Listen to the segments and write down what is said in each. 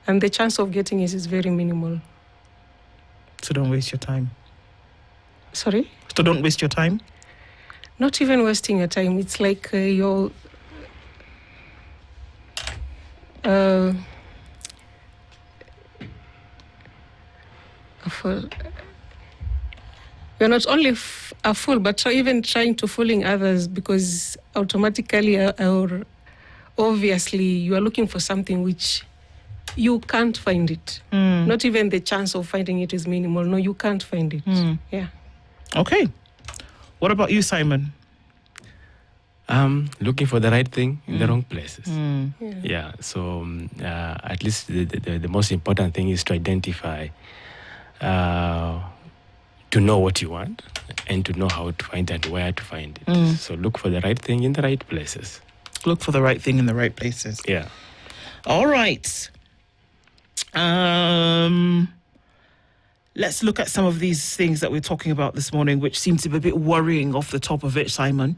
and the chance of getting it is very minimal. So don't waste your time. Sorry? So don't waste your time? Not even wasting your time. It's like you're not only a fool, but even trying to fooling others, because automatically or obviously you are looking for something which you can't find it. Not even the chance of finding it is minimal. No, you can't find it. Yeah. Okay. What about you, Simon? Looking for the right thing in the wrong places. Yeah. So at least the most important thing is to identify, to know what you want and to know how to find it and where to find it. So look for the right thing in the right places. Look for the right thing in the right places. Yeah. All right. Let's look at some of these things that we're talking about this morning, which seem to be a bit worrying off the top of it, Simon.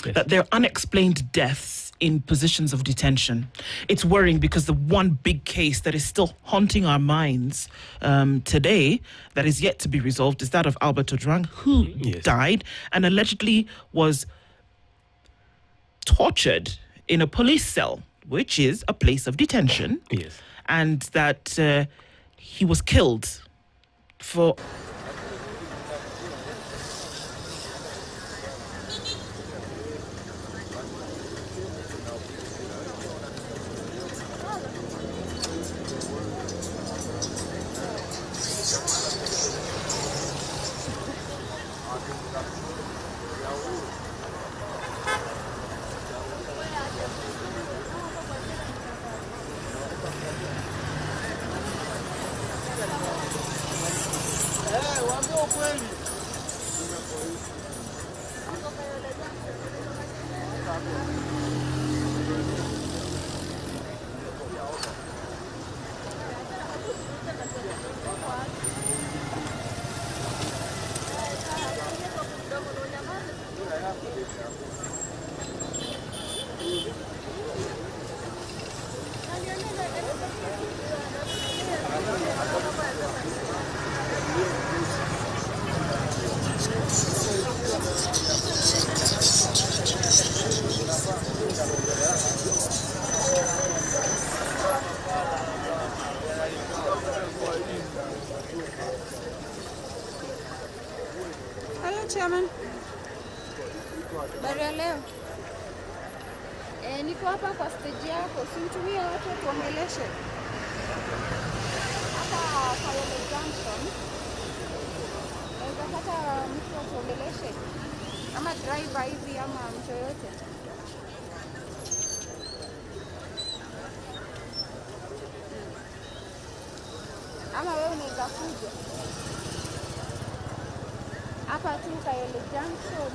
Yes. That there are unexplained deaths in positions of detention. It's worrying because the one big case that is still haunting our minds today, that is yet to be resolved, is that of Albert Ojwang, who died and allegedly was tortured in a police cell, which is a place of detention. Yes. And that he was killed for... Hello, Chairman. Habari ya leo. Niko hapa kwa stage yako. Simtumie watu tuongeleshe. Hapa Kayole Junction. Naweza pata mtu tuongeleshe. Ama driver hivi ama mtu yote. Ama wewe unaweza kuja. Hapa tu Kayole Junction.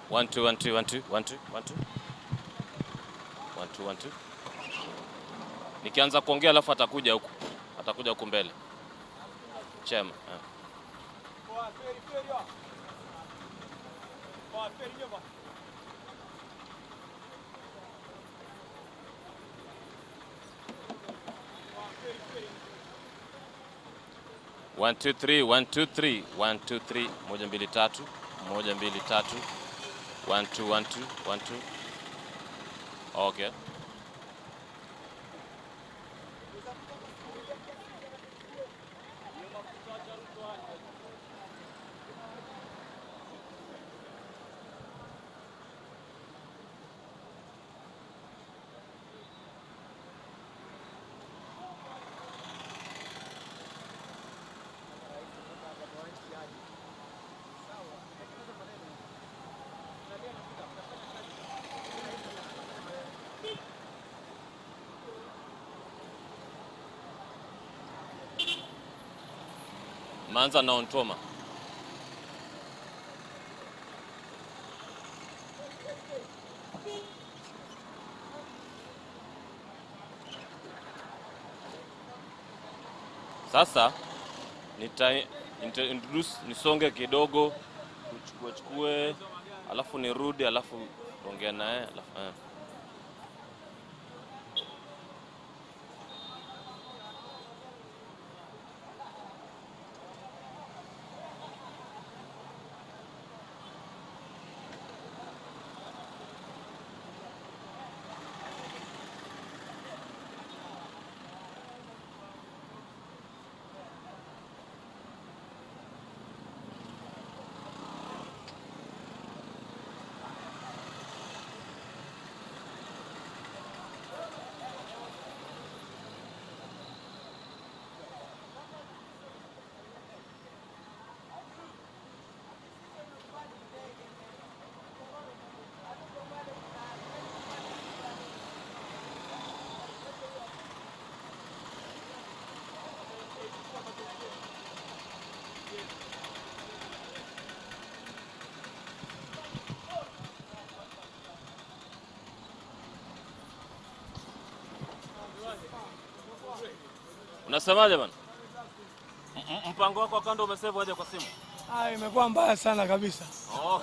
1 2 1 2 1 2 1 2 1 2 1 2 1 2. Nikianza kuongea alafu atakuja huku mbele. Chema. One, two, three, 1 2 3 1 2 3 1 2 3 1 2 3 1 2 1 2 1 2. Okay. Manza na Ontoma. Sasa introduce nisonge kidogo, chukue alafu nirudi alafu ongea naye alafu Unasemaje bwana? Mpango wako wa kando umesave aje kwa simu? Imekuwa mbaya sana kabisa. Oh.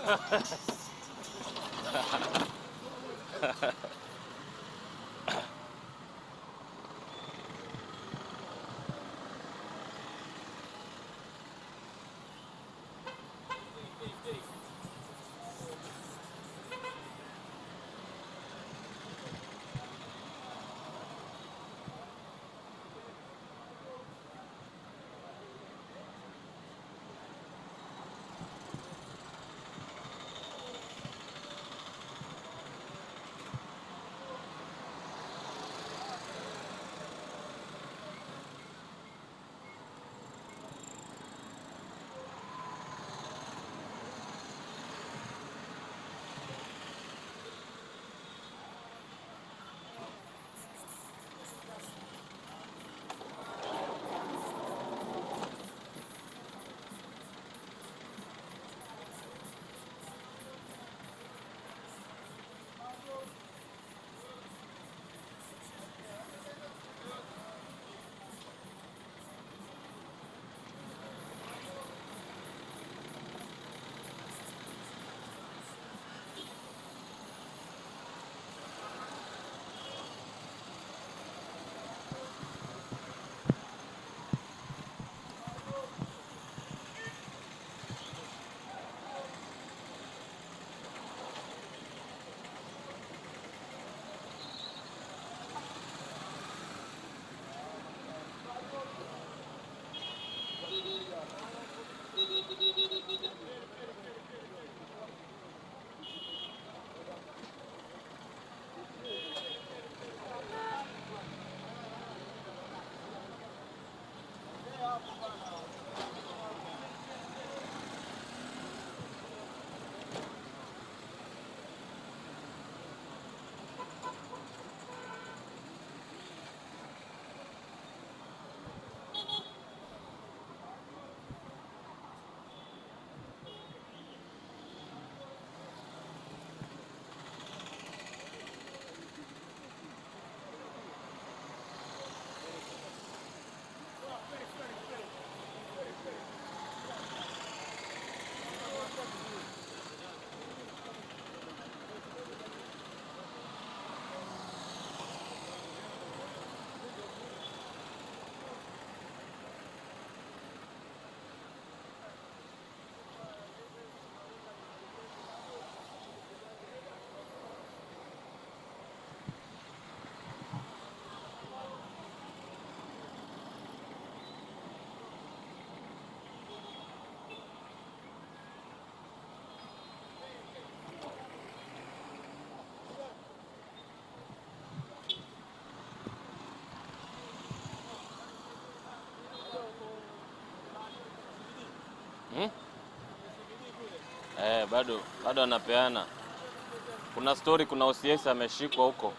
Bado anapeana. Kuna story, kuna OCS ameshikwa huko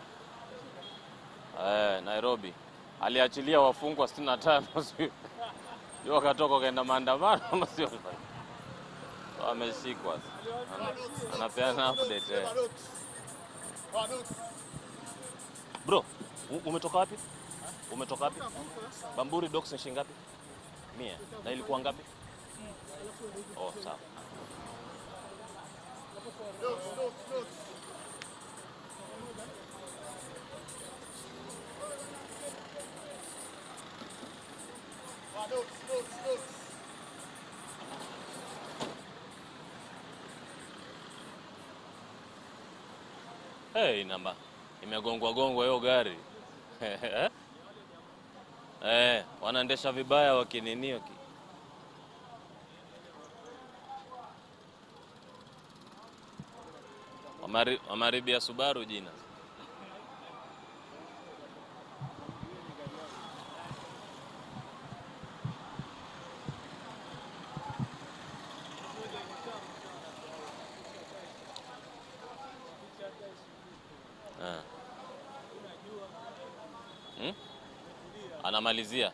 Nairobi. Aliachilia wafungwa 65 Yo wakatoka kaenda maandamano ama sio? Ameshikwa. Anapeana update. Bro, umetoka wapi? Umetoka wapi? Bamburi Docks ni shilingi ngapi? 100. Na ilikuwa ngapi? Oh, sawa. Hey, namba. Imegongwa hiyo gari. Wanaendesha vibaya wakininio ki. Wamaribia Subaru jina. Anamalizia.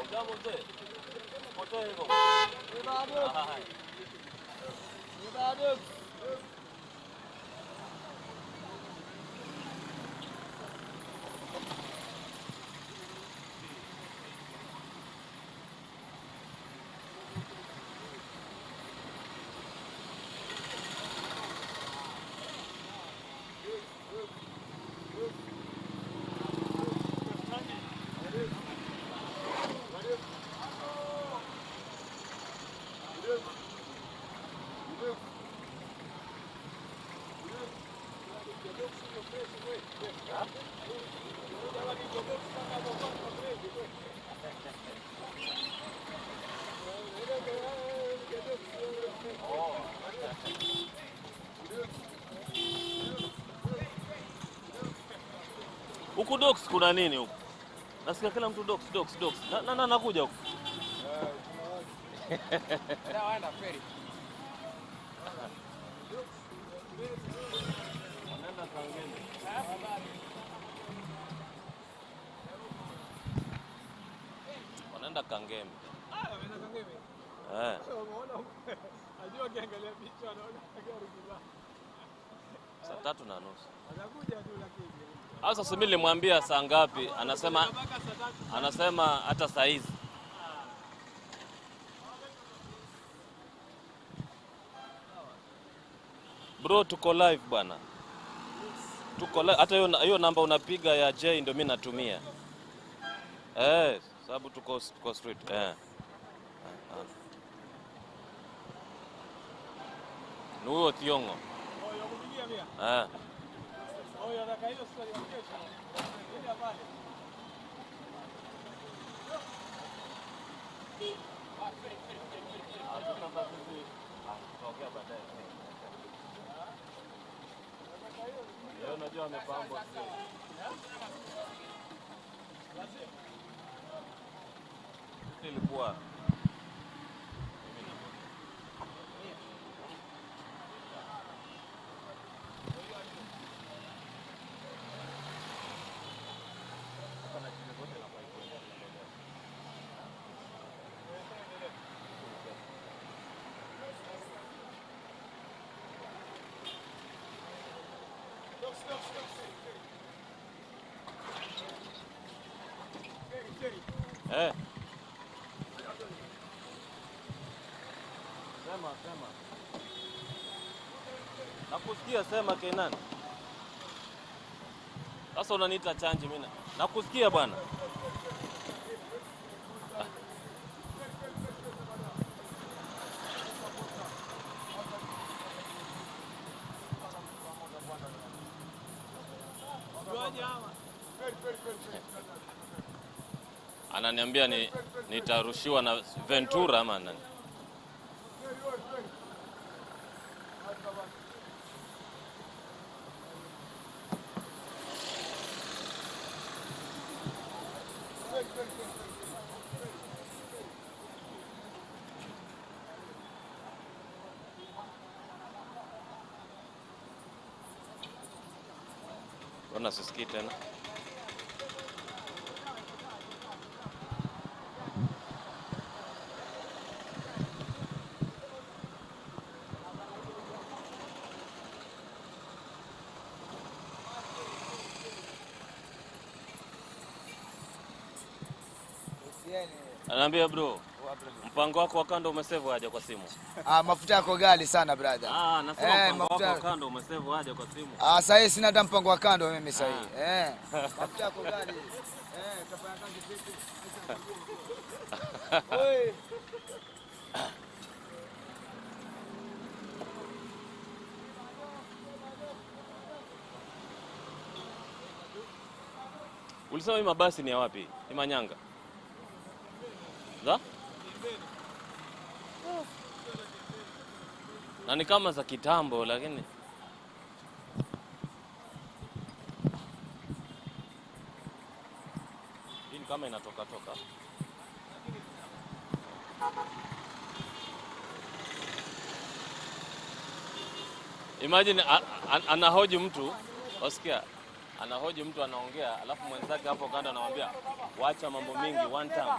Ujambo mzee. Potea hivyo. Huku Docks kuna nini huku? Nasikia kila mtu Docks. Nakuja huku. Waenda feri. Wanaenda Kangemi. Wanaenda Kangemi. Wanaenda Kangemi. Umeona? Najua kiangalia picha anaona gari kibaya. 3:30. Anakuja tu lakini. Sasa mimi nilimwambia saa ngapi? Anasema hata saa hizi. Bro, tuko live bwana. Tuko live. Hata hiyo namba unapiga ya J ndio mimi natumia. Sababu tuko street. Ni huyo Tiongo. Yakupigia pia. Nataka hiyo story ya kesho. Ndio pale. Tutaongea baadaye. Leo najua amepambwa. Ilikuwa Stop. Eh. Sema. Nakusikia, sema Kenan. Sasa unaniita chanji mimi. Nakusikia bwana. Ananiambia nitarushiwa na Ventura ama nani? Mbona sisikii tena? Ananiambia bro, mpango wako wa kando umesave aje kwa simu? Mafuta yako gali sana brother. Nasema mpango wako wa kando umesave aje kwa simu? Sasa hii sina hata mpango wa kando mimi sasa hii. Mafuta yako gali. Tafanya kazi vipi? Oi. Ulisema hii mabasi ni ya wapi? Ni Manyanga? Za? Na ni kama za kitambo lakini hii kama inatoka. Imagine anahoji mtu, wasikia? Anahoji mtu anaongea, alafu mwenzake hapo kando anamwambia wacha mambo mingi one time.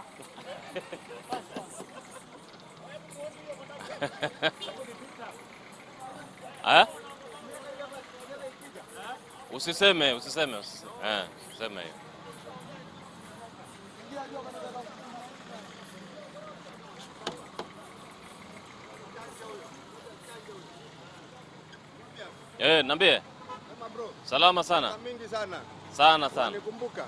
Usiseme. Usiseme hiyo. Niambie. Salama sana. Mingi sana. Sana. Nikumbuka.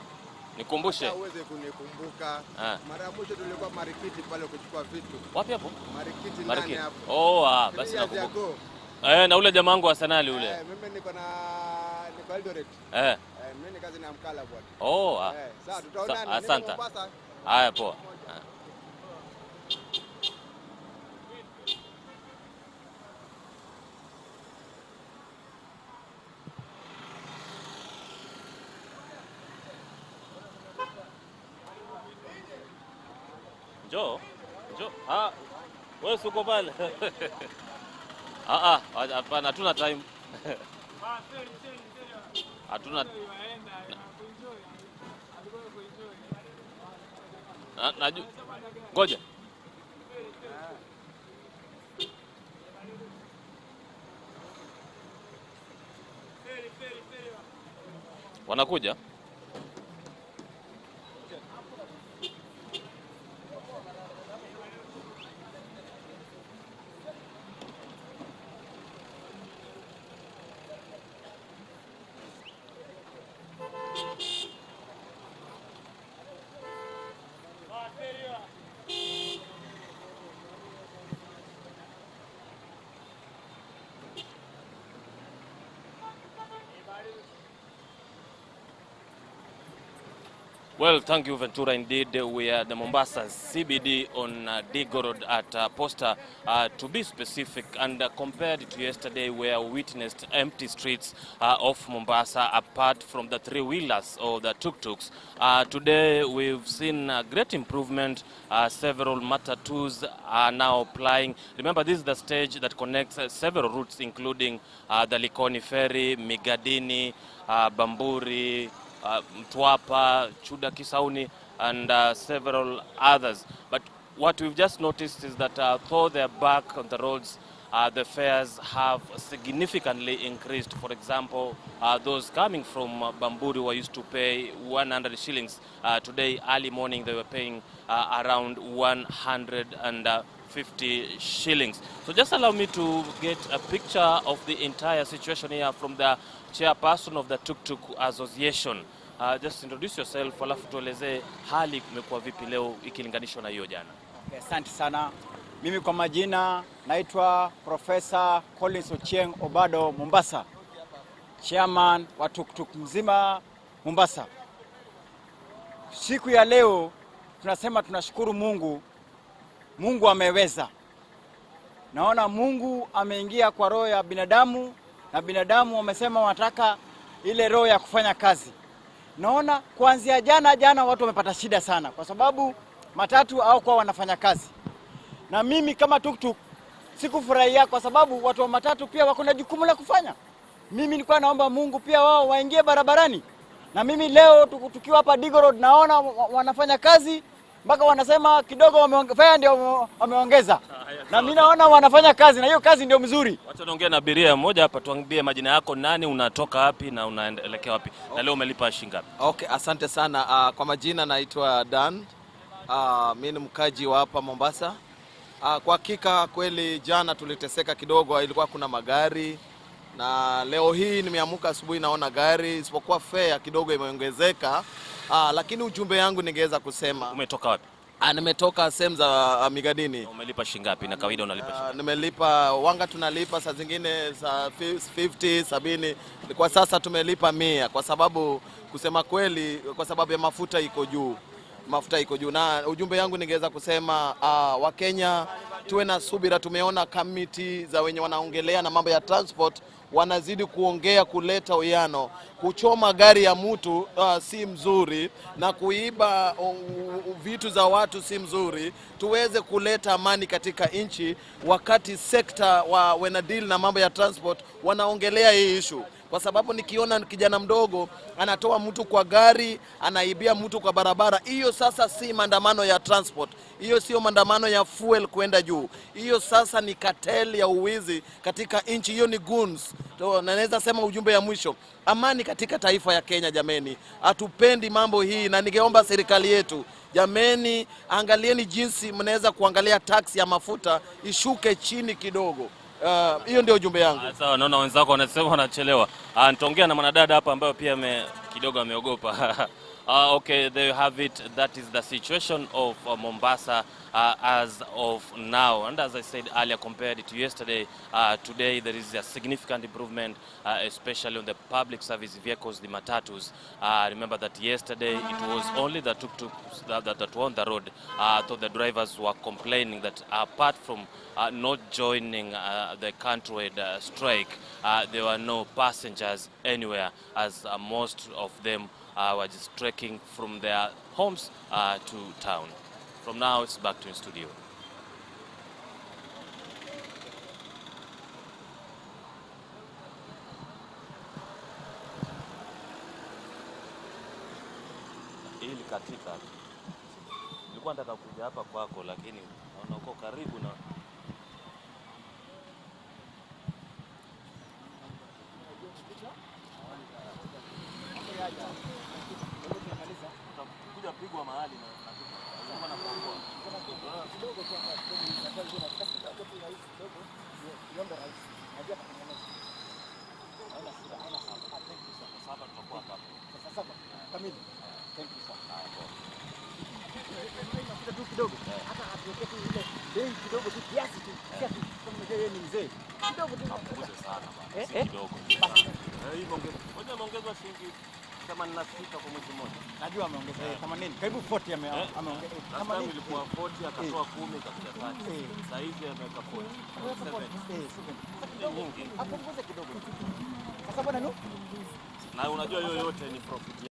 Nikumbushe. Uweze kunikumbuka. Mara mwisho tulikuwa Marikiti pale kuchukua vitu. Wapi hapo? Marikiti ndani hapo. Basi nakumbuka. Na ule jamaa wangu wa Sanali ule. Mimi niko Eldoret. Mimi ni kazi na Mkala bwana. Sasa tutaonana. Asante. Haya poa. Njoo. Wewe uko pale. Hapana, hatuna time. Hatuna. Ngoja. Wanakuja? Well, thank you, Ventura. Indeed, we are the Mombasa CBD on Digo Road at Posta, to be specific, and compared to yesterday where we witnessed empty streets of Mombasa apart from the three-wheelers or the tuk-tuks. Today we've seen a great improvement. Several Matatus are now plying. Remember, this is the stage that connects several routes, including the Likoni Ferry, Migadini, Bamburi, Mtwapa, Chuda Kisauni, and several others. But what we've just noticed is that though they're back on the roads, the fares have significantly increased. For example, those coming from Bamburi were used to pay 100 shillings. Today, early morning, they were paying around 150 shillings. So just allow me to get a picture of the entire situation here from the chairperson of the Tuk-Tuk Association. Just introduce yourself, alafu tueleze hali kumekuwa vipi leo ikilinganishwa na hiyo jana. Okay, asante sana. Mimi kwa majina naitwa Profesa Collins Ochieng Obado Mombasa, chairman wa Tuk-Tuk mzima Mombasa. Siku ya leo tunasema tunashukuru Mungu. Mungu ameweza. Naona Mungu ameingia kwa roho ya binadamu, na binadamu wamesema wanataka ile roho ya kufanya kazi. Naona kuanzia jana watu wamepata shida sana kwa sababu matatu au kwa wanafanya kazi. Na mimi kama Tuk-Tuk sikufurahia kwa sababu watu wa matatu pia wako na jukumu la kufanya. Mimi nilikuwa naomba Mungu pia wao waingie barabarani. Na mimi leo tukiwa hapa Digo Road naona wanafanya kazi mpaka wanasema kidogo wameongeza, ndio wameongeza. Na mimi naona wanafanya kazi na hiyo kazi ndio mzuri. Wacha naongea na abiria mmoja hapa, tuambie majina yako, nani, unatoka wapi na unaelekea wapi? Na leo umelipa shilingi ngapi? Okay, asante sana. Kwa majina naitwa Dan. Mimi ni mkaji wa hapa Mombasa. Kwa hakika kweli jana tuliteseka kidogo, ilikuwa kuna magari. Na leo hii nimeamka asubuhi naona gari, isipokuwa fare kidogo imeongezeka. Lakini ujumbe yangu ningeweza kusema. Umetoka wapi? Nimetoka sehemu za Migadini. Umelipa shilingi ngapi na kawaida unalipa shilingi? Nimelipa, wanga tunalipa saa zingine za 50, 70. Kwa sasa tumelipa 100 kwa sababu kusema kweli kwa sababu ya mafuta iko juu. Mafuta iko juu. Na ujumbe yangu ningeweza kusema Wakenya tuwe na subira. Tumeona kamiti za wenye wanaongelea na mambo ya transport wanazidi kuongea kuleta uyano. Kuchoma gari ya mtu si mzuri, na kuiba vitu za watu si mzuri. Tuweze kuleta amani katika nchi wakati sekta wana deal na mambo ya transport wanaongelea hii issue. Kwa sababu nikiona kijana mdogo anatoa mtu kwa gari, anaibia mtu kwa barabara, hiyo sasa si maandamano ya transport. Hiyo sio maandamano ya fuel kwenda juu. Hiyo sasa ni cartel ya uwizi katika nchi. Hiyo ni goons. Naweza sema ujumbe ya mwisho, amani katika taifa ya Kenya jameni. Hatupendi mambo hii, na ningeomba serikali yetu, jameni, angalieni jinsi mnaweza kuangalia tax ya mafuta ishuke chini kidogo. Hiyo ndio ujumbe yangu. Sawa, naona wenzako wanasema wanachelewa. Nitaongea na mwanadada hapa ambaye pia kidogo ameogopa. Okay, there you have it. That is the situation of Mombasa as of now. And as I said earlier, compared to yesterday, today there is a significant improvement, especially on the public service vehicles, the Matatus. Remember that yesterday it was only the tuk-tuks that were on the road. So the drivers were complaining that apart from not joining the countrywide strike, there were no passengers anywhere, as most of them were just trekking from their homes to town. From now, it's back to the studio. Ili katika nilikuwa nataka kuja hapa kwako, lakini naona uko karibu na kuja pigwa mahali na kwa mwezi mmoja. Najua ameongeza 80. Karibu 40 ameongeza. Kama ilikuwa 40 akatoa 10 katika 30. Sasa hivi ameweka 40. Nyingi. Apunguze kidogo. Sasa bwana na unajua hiyo yote ni profit.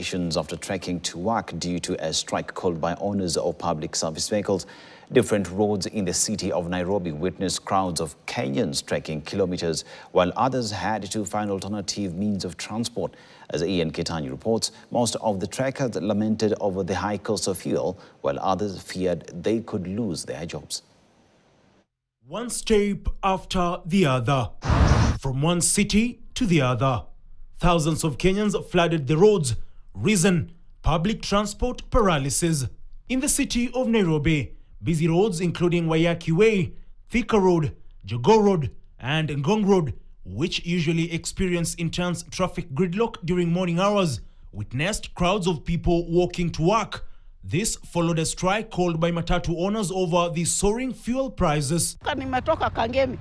frustrations after trekking to work due to a strike called by owners of public service vehicles. Different roads in the city of Nairobi witnessed crowds of Kenyans trekking kilometers, while others had to find alternative means of transport. As Ian Ketani reports, most of the trekkers lamented over the high cost of fuel, while others feared they could lose their jobs. One step after the other, from one city to the other, thousands of Kenyans flooded the roads. Reason: public transport paralysis. In the city of Nairobi, busy roads including Wayaki Way, Thika Road, Jogoo Road and Ngong Road, which usually experience intense traffic gridlock during morning hours, witnessed crowds of people walking to work. This followed a strike called by Matatu owners over the soaring fuel prices. Nimetoka Kangemi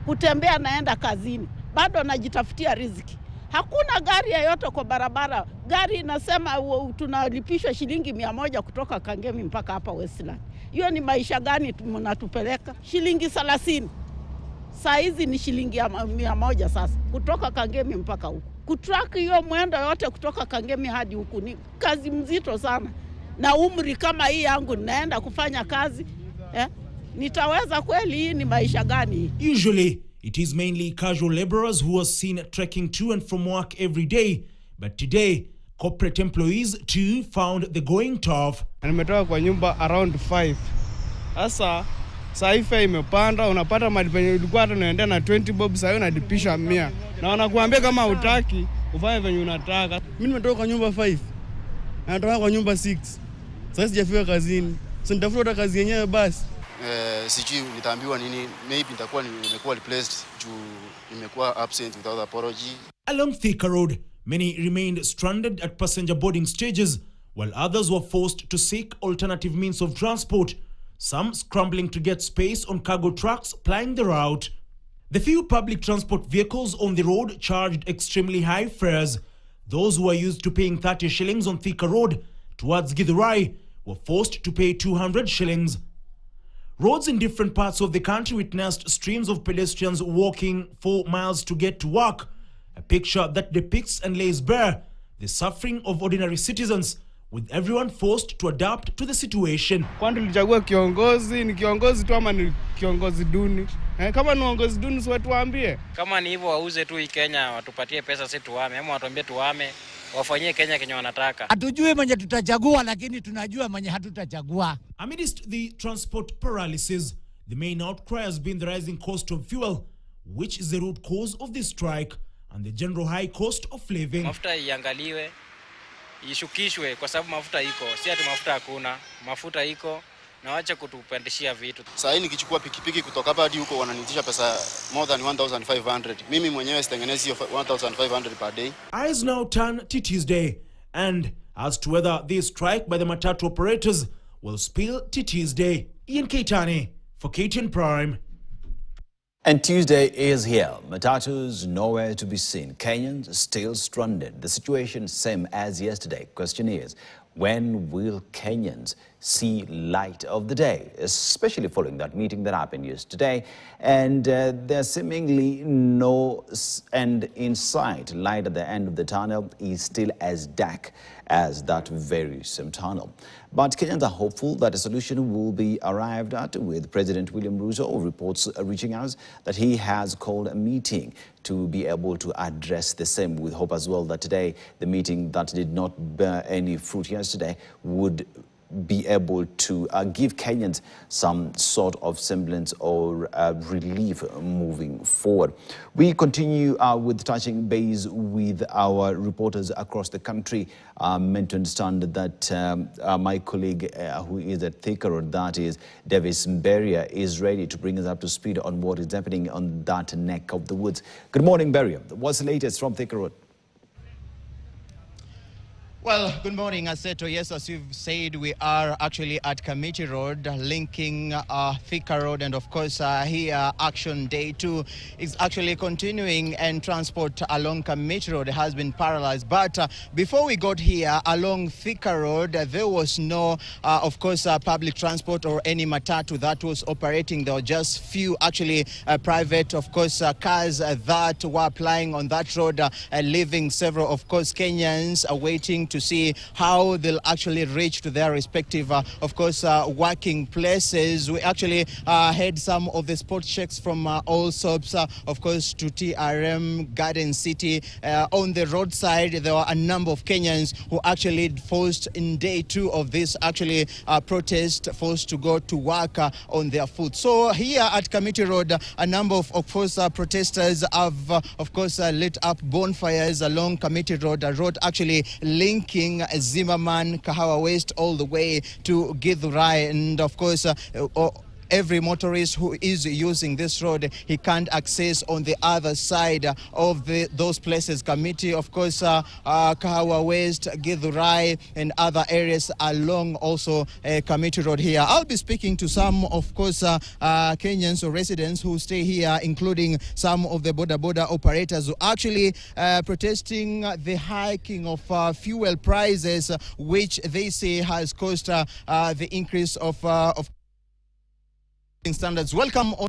kutembea naenda kazini, bado najitafutia riziki. Hakuna gari yoyote kwa barabara. Gari inasema tunalipishwa shilingi 100 kutoka Kangemi mpaka hapa Westland. Hiyo ni maisha gani mnatupeleka? Shilingi 30. Saa hizi ni shilingi 100 sasa kutoka Kangemi mpaka huku. Kutrack hiyo mwendo yote kutoka Kangemi hadi huku ni kazi mzito sana. Na umri kama hii yangu naenda kufanya kazi, nitaweza kweli? Hii ni maisha gani? Usually it is mainly casual laborers who are seen trekking to and from work every day, but today corporate employees too found the going tough. Nimetoka kwa nyumba around 5. Sasa saifa imepanda, unapata mali penye ulikuwa hata unaendea na 20 bob, sasa unadipisha 100. Na wanakuambia kama hutaki ufanye venye unataka. Mimi nimetoka kwa nyumba 5. Na natoka kwa nyumba 6. Sasa sijafika kazini. Sasa nitafuta kazi yenyewe basi. Sijui nitaambiwa nini, maybe nimekuwa replaced juu nimekuwa absent without apology. Along Thika Road, many remained stranded at passenger boarding stages, while others were forced to seek alternative means of transport, some scrambling to get space on cargo trucks plying the route. The few public transport vehicles on the road charged extremely high fares. Those who are used to paying 30 shillings on Thika Road towards Githurai were forced to pay 200 shillings. Roads in different parts of the country witnessed streams of pedestrians walking 4 miles to get to work, a picture that depicts and lays bare the suffering of ordinary citizens, with everyone forced to adapt to the situation. Kwani tulichagua kiongozi, ni kiongozi tu ama ni kiongozi duni? Kama ni kiongozi duni si watuambie. Kama ni hivyo wauze tu hii Kenya, watupatie pesa sisi tuame, ama watuambie tuame, wafanyie Kenya kenye wanataka. Hatujui mwenye tutachagua, lakini tunajua mwenye hatutachagua. Amidst the transport paralysis, the main outcry has been the rising cost of fuel, which is the root cause of the strike, and the general high cost of living. Mafuta iangaliwe, ishukishwe kwa sababu mafuta iko. Si ati mafuta hakuna, mafuta iko na waache kutupandishia vitu. Sasa hii nikichukua pikipiki kutoka hapa hadi huko wananitisha pesa more than 1500. Mimi mwenyewe sitengenezi 1500 per day. Eyes now turn to Tuesday, and as to whether this strike by the Matatu operators will spill to Tuesday. Ian Ketani for KTN Prime. And Tuesday is here. Matatus nowhere to be seen. Kenyans still stranded. The situation same as yesterday. Question is, when will Kenyans see light of the day, especially following that meeting that happened yesterday? And there's seemingly no end in sight. Light at the end of the tunnel is still as dark as that very same tunnel. But Kenyans are hopeful that a solution will be arrived at, with President William Ruto reports reaching us that he has called a meeting to be able to address the same, with hope as well that today the meeting that did not bear any fruit yesterday would be able to give Kenyans some sort of semblance or relief moving forward. We continue with touching base with our reporters across the country. Meant to understand that my colleague who is at Thika Road, that is Davis Mberia, is ready to bring us up to speed on what is happening on that neck of the woods. Good morning, Beria. What's the latest from Thika Road? Well, good morning, Aseto. Yes, as you've said, we are actually at Committee Road, linking Thika Road, and of course here Action Day 2 is actually continuing, and transport along Committee Road has been paralyzed. But before we got here along Thika Road, there was no, of course, public transport or any matatu that was operating. There were just few actually private, of course, cars that were plying on that road, leaving several, of course, Kenyans waiting to to see how they'll actually reach to their respective, working places. We actually had some of the spot checks from all soaps, of course, to TRM, Garden City. On the roadside, there were a number of Kenyans who actually forced in day 2 of this protest, forced to go to work on their foot. So here at Committee Road, a number of protesters have, lit up bonfires along Committee Road, a road actually linking Zimmerman, Kahawa West, all the way to Githurai. And of course, every motorist who is using this road, he can't access on the other side of those places. Committee, of course, Kahawa West, Githurai, and other areas along also Committee Road here. I'll be speaking to some, of course, Kenyans or residents who stay here, including some of the border operators who actually protesting the hiking of fuel prices, which they say has caused the increase of standards. Welcome on.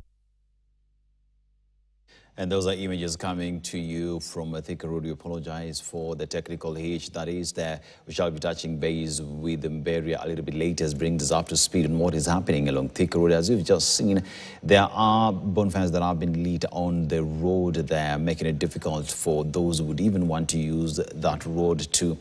And those are images coming to you from Thika Road. We apologize for the technical hitch that is there. We shall be touching base with Mberia a little bit later as brings us up to speed on what is happening along Thika Road. As you've just seen, there are bonfires that have been lit on the road there, making it difficult for those who would even want to use that road to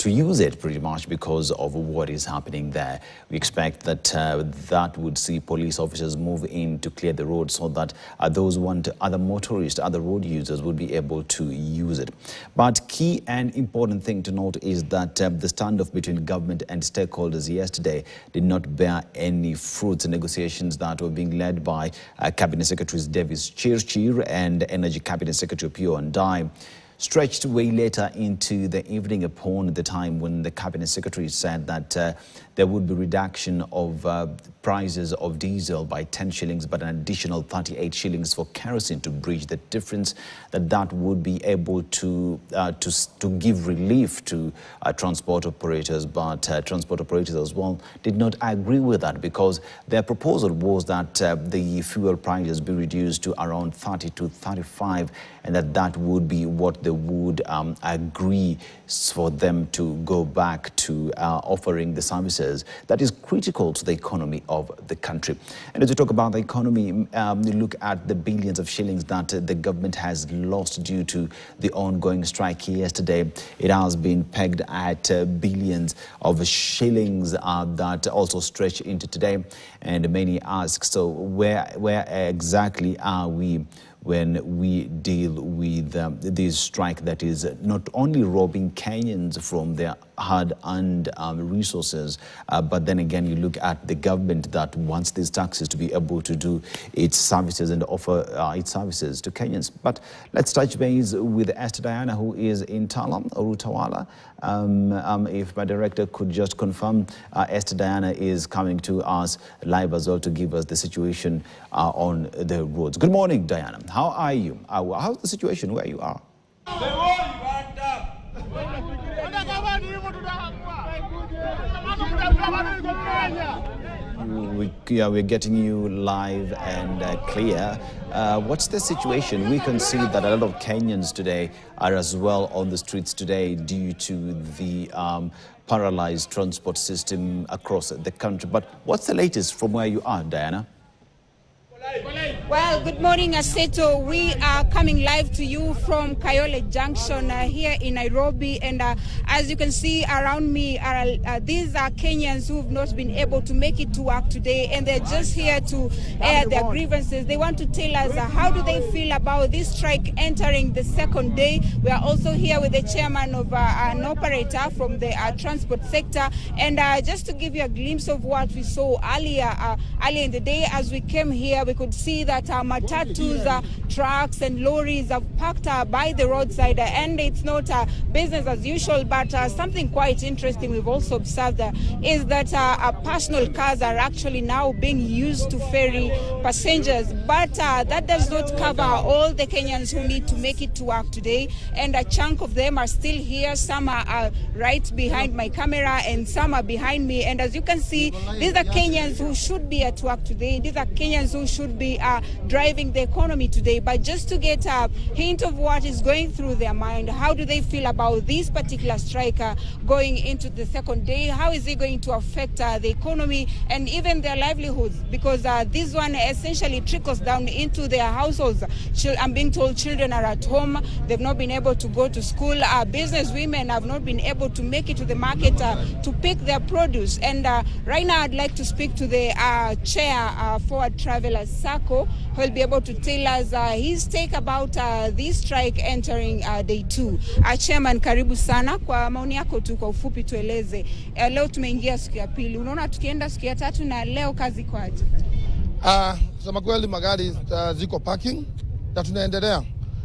use it pretty much because of what is happening there. We expect that that would see police officers move in to clear the road so that those who want other motorists, other road users would be able to use it. But key and important thing to note is that the standoff between government and stakeholders yesterday did not bear any fruits. Negotiations that were being led by Cabinet Secretaries Davis Chirchir and Energy Cabinet Secretary Pio Andai stretched way later into the evening upon the time when the Cabinet Secretary said that there would be reduction of prices of diesel by 10 shillings, but an additional 38 shillings for kerosene to bridge the difference, that would be able to give relief to transport operators. But transport operators as well did not agree with that because their proposal was that the fuel prices be reduced to around 30 to 35, and that would be what they would agree for them to go back to offering the services that is critical to the economy of the country. And as we talk about the economy, we look at the billions of shillings that the government has lost due to the ongoing strike yesterday. It has been pegged at billions of shillings that also stretch into today. And many ask, so where exactly are we when we deal with this strike that is not only robbing Kenyans from their hard-earned resources, but then again you look at the government that wants these taxes to be able to do its services and offer its services to Kenyans. But let's touch base with Esther Diana, who is in Talam or Utawala. If my director could just confirm, Esther Diana is coming to us live as well to give us the situation on the roads. Good morning, Diana. How are you? How's the situation where you are? We're getting you live and clear. What's the situation? We can see that a lot of Kenyans today are as well on the streets today due to the paralyzed transport system across the country. But what's the latest from where you are, Diana? Well, good morning, Aseto. We are coming live to you from Kayole Junction here in Nairobi. And as you can see around me, these are Kenyans who've not been able to make it to work today. And they're just here to air their grievances. They want to tell us how do they feel about this strike entering the second day. We are also here with the chairman of an operator from the transport sector. And just to give you a glimpse of what we saw earlier in the day, as we came here, we could see that Matatus, trucks and lorries are parked by the roadside, and it's not business as usual. But something quite interesting we've also observed is that personal cars are actually now being used to ferry passengers. But that does not cover all the Kenyans who need to make it to work today, and a chunk of them are still here. Some are right behind my camera and some are behind me. And as you can see, these are Kenyans who should be at work today. These are Kenyans who should should be driving the economy today. But just to get a hint of what is going through their mind, how do they feel about this particular strike going into the second day? How is it going to affect the economy and even their livelihoods? Because this one essentially trickles down into their households. I'm being told children are at home. They've not been able to go to school. Business women have not been able to make it to the market to pick their produce. And right now I'd like to speak to the chair Forward Travelers Sacco, who will be able to tell us his take about this strike entering day 2. Chairman, karibu sana. Kwa maoni yako tu kwa ufupi tueleze. Leo tumeingia siku ya pili. Unaona tukienda siku ya 3 na leo kazi kwaje? Kusema kweli magari ziko parking na tunaendelea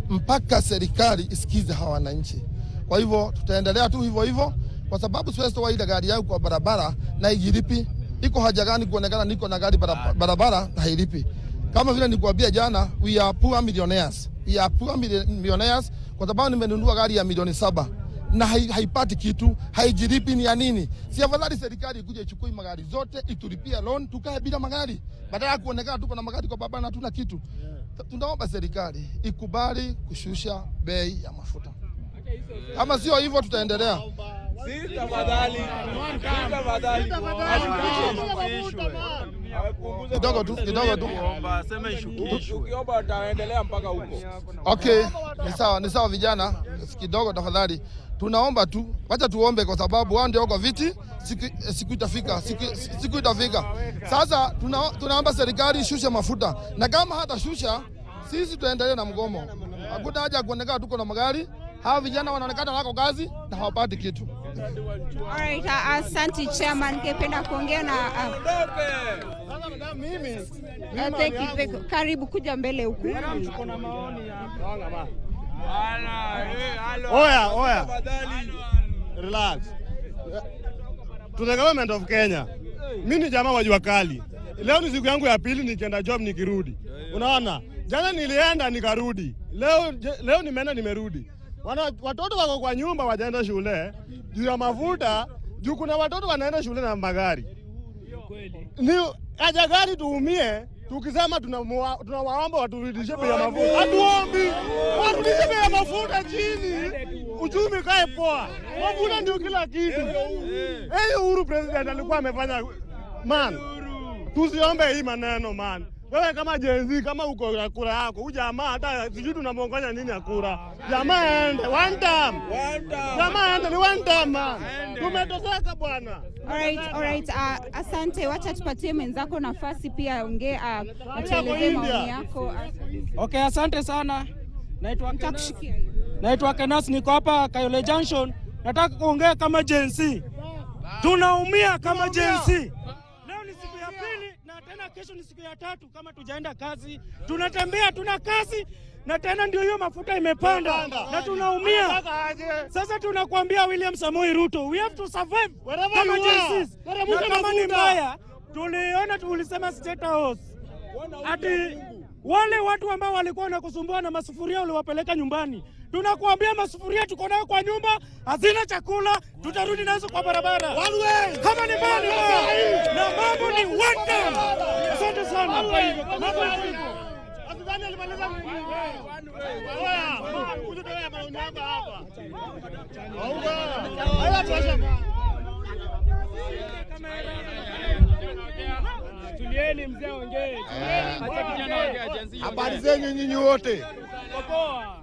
mpaka serikali isikize hawa wananchi. Kwa hivyo tutaendelea tu hivyo hivyo, kwa sababu siwezi toa ile gari yangu kwa barabara na igilipi. Iko haja gani kuonekana niko na gari barabara na hailipi? Kama vile nikuambia jana, we are poor millionaires. We are poor millionaires kwa sababu nimenunua gari ya milioni 7 na haipati kitu, haijilipi. Ni ya nini? Si afadhali serikali ikuje ichukue magari zote, itulipia loan, tukae bila magari, badala ya kuonekana tuko na magari kwa barabara na hatuna kitu. Tunaomba serikali ikubali kushusha bei ya mafuta. Kama sio hivyo tutaendelea. Kidogo tu. Ukiomba ataendelea mpaka huko. Okay, ni sawa vijana, kidogo tafadhali. Tunaomba tu, wacha tuombe kwa sababu wao ndio wako viti, siku itafika. Sasa tunaomba serikali ishushe mafuta. Na kama hata shusha, sisi tuendelee na mgomo. Hakuna haja kuonekana tuko na magari. Hawa vijana wanaonekana wako kazi na hawapati kitu. Alright, asante chairman. Kependa kuongea na karibu kuja mbele huku. Oya. Relax. To the government of Kenya. Mimi ni jamaa wa jua kali. Leo ni siku yangu ya pili nikienda job nikirudi. Unaona? Jana nilienda nikarudi. Leo nimeenda nimerudi. Watoto wako kwa nyumba wajaenda shule juu ya mafuta, juu kuna watoto wanaenda shule na magari. Ni aja gari tuumie tukisema tunawaomba waturudishe bei ya mafuta. Hatuombi. Waturudishe bei ya mafuta chini. Uchumi kae poa. Mafuta ndio kila kitu. Uhuru president alikuwa amefanya man. Tusiombe hii maneno man. Wewe kama jenzi, kama uko na kura yako, huyu jamaa hata sijui tunamwongonya nini ya kura. Jamaa ende one time. Jamaa ende ni one time man. Tumetoseka bwana. Alright, asante. Wacha tupatie mwenzako nafasi pia aongee, atueleze maoni yako. Okay, asante sana. Naitwa Kenas, niko hapa Kayole Junction. Nataka kuongea kama jenzi. Tunaumia kama jenzi. Leo ni siku ya pili na tena kesho ni siku ya 3 kama tujaenda kazi. Tunatembea tuna kazi na tena ndio hiyo mafuta imepanda na tunaumia. Sasa tunakuambia William Samoei Ruto, we have to survive kama JCs. Na kama ni mbaya, tulisema State House. Ati wale watu ambao walikuwa wanakusumbua na masufuria uliwapeleka nyumbani. Tunakuambia masufuria tuko nayo kwa nyumba, hazina chakula, tutarudi nazo kwa barabara. Kama ni mbali na mambo ni one time. Asante sana. Mambo hivyo. Asante alimaliza Tulieni mzee ongee. Habari zenu nyinyi wote. Poa.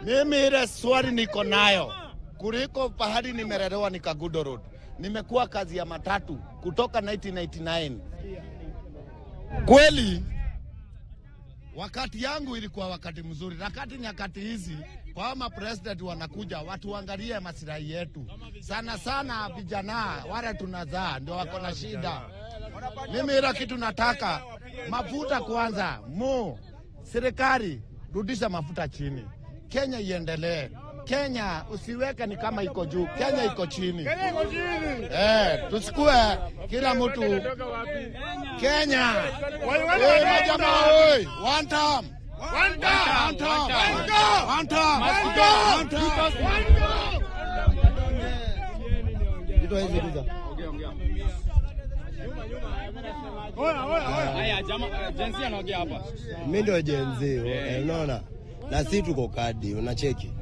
Mimi ile swali niko nayo. Kuliko pahali nimelelewa ni Kagudo Road. Nimekuwa kazi ya matatu kutoka 1999. Kweli wakati yangu ilikuwa wakati mzuri. Nyakati hizi kwa president wanakuja watu waangalie maslahi yetu. Sana vijana wale tunazaa ndio wako na shida. Mimi ile kitu nataka mafuta kwanza. Serikali rudisha mafuta chini. Kenya iendelee. Kenya usiweke ni kama iko juu. Kenya iko chini. Tusikue kila mtu Kenya. Majamaa oi, one time. Mimi ndio Gen Z, unaona? Na sisi tuko kadi, unacheki.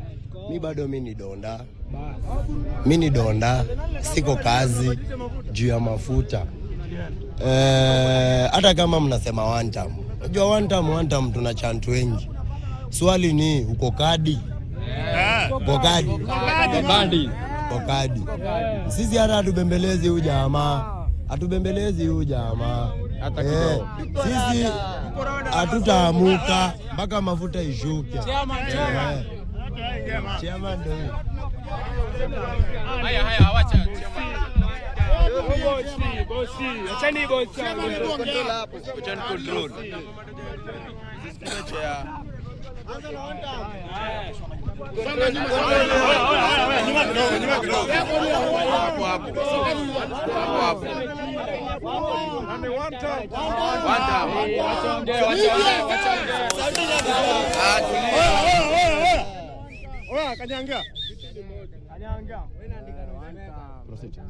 Mimi bado mimi ni donda. Siko kazi juu ya mafuta. Hata kama mnasema one time. Unajua one time tuna chantu wengi. Swali ni uko kadi? Uko kadi. Sisi hata hatubembelezi huyu jamaa. Sisi hatutaamuka mpaka mafuta ishuke. Chairman ndio. Haya wacha. Bosi. Achani bosi. Control hapo. Achani control.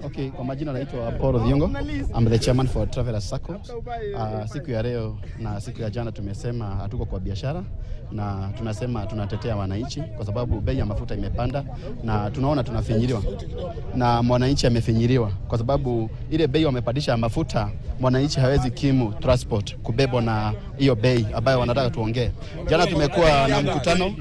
Okay, kwa majina naitwa Paul Odhiambo. I'm the chairman for Travelers Sacco. Siku ya leo na siku ya jana tumesema hatuko kwa biashara na tunasema tunatetea wananchi kwa sababu bei ya mafuta imepanda na tunaona tunafinyiliwa. Na mwananchi amefinyiliwa kwa sababu ile bei wamepandisha mafuta, mwananchi hawezi kimu transport kubebwa na hiyo bei ambayo wanataka tuongee. Jana tumekuwa na mkutano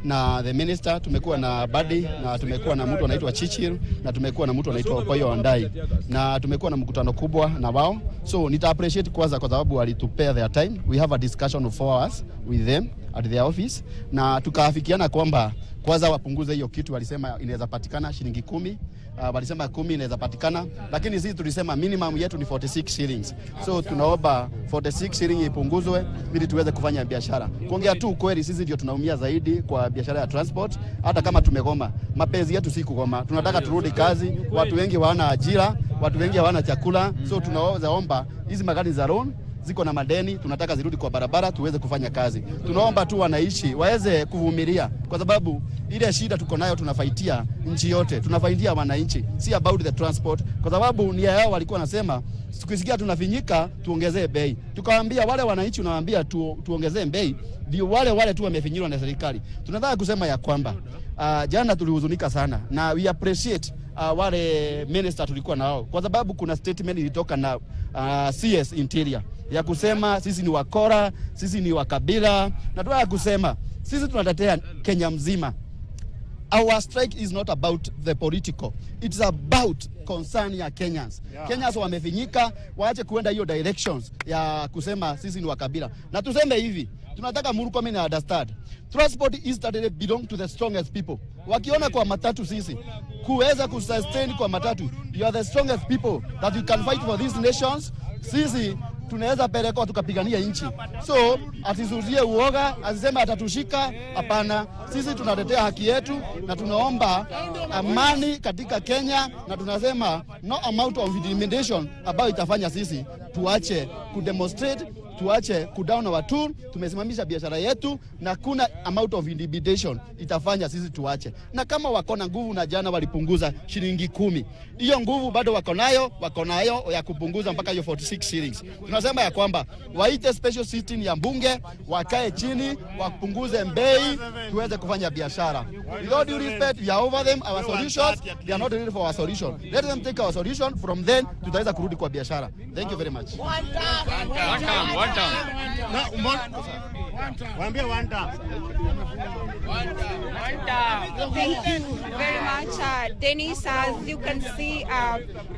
na the minister, tumekuwa na Badi na tumekuwa na mtu anaitwa Chichir na tumekuwa na mtu anaitwa Okoyo Ondai na tumekuwa na mkutano kubwa na wao. So nita appreciate kwanza kwa sababu walitupea their time. We have a discussion of 4 hours with them at their office na tukaafikiana kwamba kwanza wapunguze hiyo kitu. Walisema inaweza patikana shilingi 10, walisema 10 inaweza patikana, lakini sisi tulisema minimum yetu ni 46 shillings. So tunaomba 46 shillings ipunguzwe ili tuweze kufanya biashara. Kuongea tu kweli, sisi ndio tunaumia zaidi kwa biashara ya transport. Hata kama tumegoma, mapenzi yetu si kugoma. Tunataka turudi kazi, watu wengi hawana ajira, watu wengi hawana chakula. So tunaomba hizi magari za loan ziko na madeni, tunataka zirudi kwa barabara tuweze kufanya kazi. Tunaomba tu wanaishi waweze kuvumilia kwa sababu ile shida tuko nayo tunafaitia nchi yote. Tunafaitia wananchi, si about the transport. Kwa sababu nia yao walikuwa nasema tukisikia tunafinyika tuongezee bei. Tukawaambia wale wananchi unawaambia tuongezee bei, ndio wale tu wamefinyiliwa na serikali. Tunataka kusema ya kwamba jana tulihuzunika sana na we appreciate wale minister tulikuwa nao kwa sababu kuna statement ilitoka na CS Interior ya kusema sisi ni wakora, sisi ni wakabila, na tunataka kusema sisi tunatetea Kenya mzima. Our strike is not about the political. It's about concern ya Kenyans. Kenyans wamefinyika, waache kuenda hiyo directions ya kusema sisi ni wakabila. Na tuseme hivi, tunataka Murkomen na understand. Transport is that belong to the strongest people. Wakiona kwa matatu sisi kuweza kusustain kwa matatu, you are the strongest people that you can fight for these nations. Sisi tunaweza peleka tukapigania nchi. So atisuzie uoga, asiseme atatushika, hapana. Sisi tunatetea haki yetu na tunaomba amani katika Kenya na tunasema no amount of intimidation ambayo itafanya sisi tuache kudemonstrate, tuache kudown our tool. Tumesimamisha biashara yetu na kuna amount of intimidation itafanya sisi tuache. Na kama wako na nguvu na jana walipunguza shilingi 10. Hiyo nguvu bado wako nayo ya kupunguza mpaka hiyo 46 shillings. Tunasema ya kwamba waite special sitting ya mbunge, wakae chini, wapunguze bei, tuweze kufanya biashara. With all due respect, we are over them, our solutions, they are not ready for our solution. Let them take our solution, from then tutaweza kurudi kwa biashara. Thank you very much. One time. Thank you very much, Dennis. As you can see,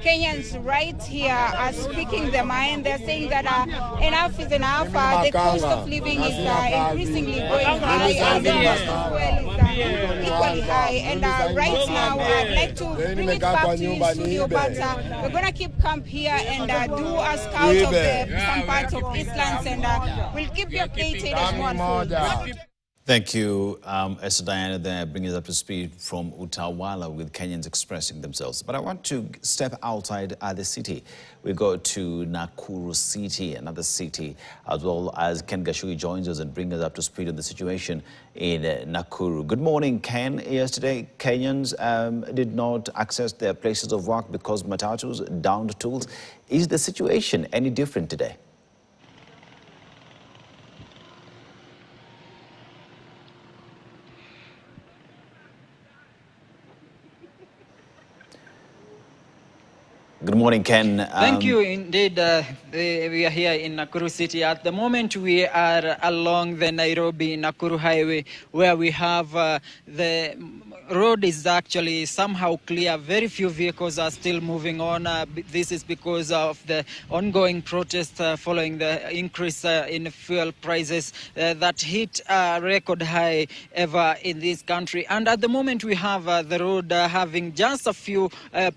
Kenyans right here are speaking their mind. They're saying that enough is enough. The cost of living is increasingly going high, as the cost of fuel is equally high. And right now, I'd like to bring it back to you, studio, but we're going to keep camp here and do a scout of some parts of Eastlands, and we'll keep you updated as well. Thank you, Esther Diana, there bringing us up to speed from Utawala with Kenyans expressing themselves. But I want to step outside the city. We go to Nakuru City, another city, as well as Ken Gashui joins us and brings us up to speed on the situation in Nakuru. Good morning, Ken. Yesterday, Kenyans did not access their places of work because Matatus downed tools. Is the situation any different today? Good morning, Ken. Thank you indeed. We are here in Nakuru City. At the moment, we are along the Nairobi-Nakuru highway, where we have the road is actually somehow clear. Very few vehicles are still moving on. This is because of the ongoing protest following the increase in fuel prices that hit a record high ever in this country. And at the moment, we have the road having just a few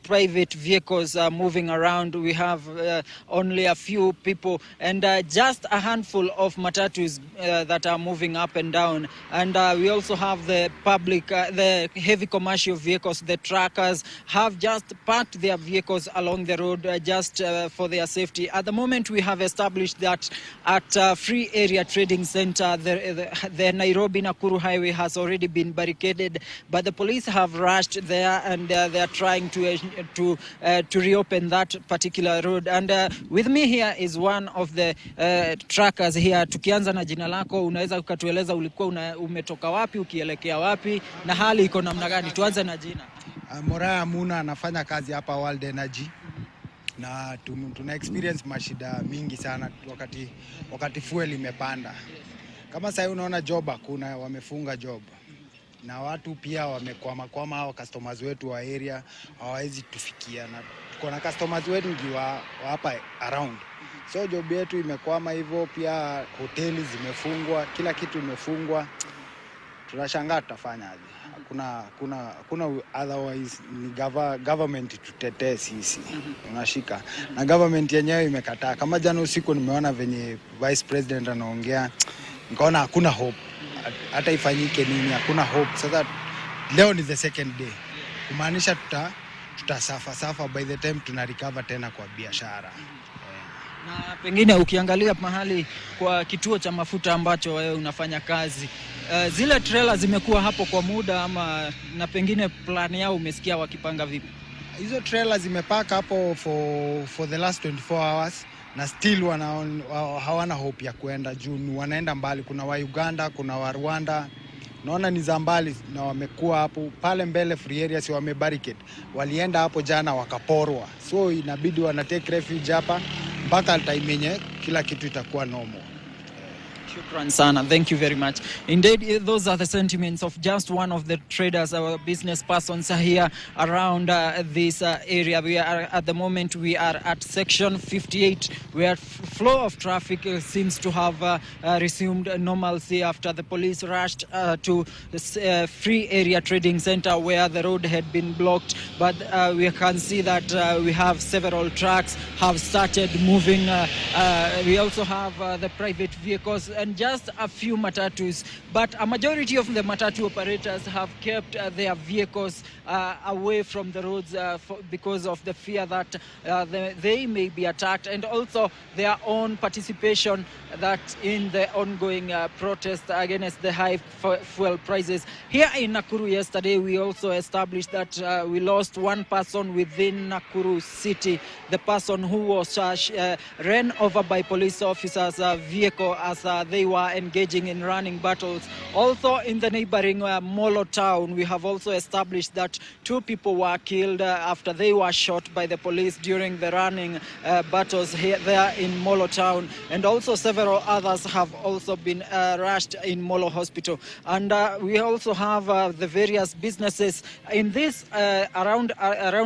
private vehicles moving around. We have only a few people and just a handful of matatus that are moving up and down. And we also have the public, the heavy commercial vehicles, the truckers have just parked their vehicles along the road just for their safety. At the moment, we have established that at Free Area Trading Center, the Nairobi-Nakuru highway has already been barricaded, but the police have rushed there and they are trying to reopen that particular road. And with me here is one of the truckers here. Tukianza na jina lako, unaweza ukatueleza ulikuwa umetoka wapi, ukielekea wapi na hali iko namna gani? Tuanze na jina. Moraya Muna, anafanya kazi hapa World Energy na tuna experience mashida mingi sana wakati fuel imepanda. Kama sasa unaona job hakuna, wamefunga job. Na watu pia wamekwama hao customers wetu wa area hawawezi tufikia, na tuko na customers wetu wa hapa around. So job yetu imekwama hivyo, pia hoteli zimefungwa, kila kitu imefungwa. Tunashangaa tutafanya aje. Kuna otherwise ni government tutetee sisi. Unashika. Na government yenyewe imekataa. Kama jana usiku nimeona venye Vice President anaongea, nikaona hakuna hope. Hata ifanyike nini, hakuna hope. Sasa leo ni the second day. Kumaanisha tutasafa by the time tunarecover tena kwa biashara. Na pengine ukiangalia mahali kwa kituo cha mafuta ambacho wewe unafanya kazi, zile trailer zimekuwa hapo kwa muda ama, na pengine plan yao umesikia wakipanga vipi? Hizo trailer zimepaka hapo for the last 24 hours na still hawana hope ya kuenda juu, wanaenda mbali. Kuna wa Uganda, kuna wa Rwanda, naona ni za mbali, na wamekuwa hapo pale mbele free area, si wamebarricade. Walienda hapo jana wakaporwa, so inabidi wana take refuge hapa mpaka time yenye kila kitu itakuwa normal. Shukran sana. Thank you very much. Indeed, those are the sentiments of just one of the traders, our business persons here around this area. We are at the moment, we are at section 58, where flow of traffic seems to have resumed normalcy after the police rushed to the Free Area Trading Center where the road had been blocked. But we can see that we have several trucks have started moving. We also have the private vehicles and just a few matatus, but a majority of the matatu operators have kept their vehicles away from the roads because of the fear that they may be attacked, and also their own participation that in the ongoing protest against the high fuel prices. Here in Nakuru yesterday, we also established that we lost one person within Nakuru city, the person who was ran over by police officers' vehicle as they were engaging in running battles. Also in the neighboring Molo town, we have also established that 2 people were killed after they were shot by the police during the running battles there in Molo town, and also several others have also been rushed in Molo hospital. And we also have the various businesses in this around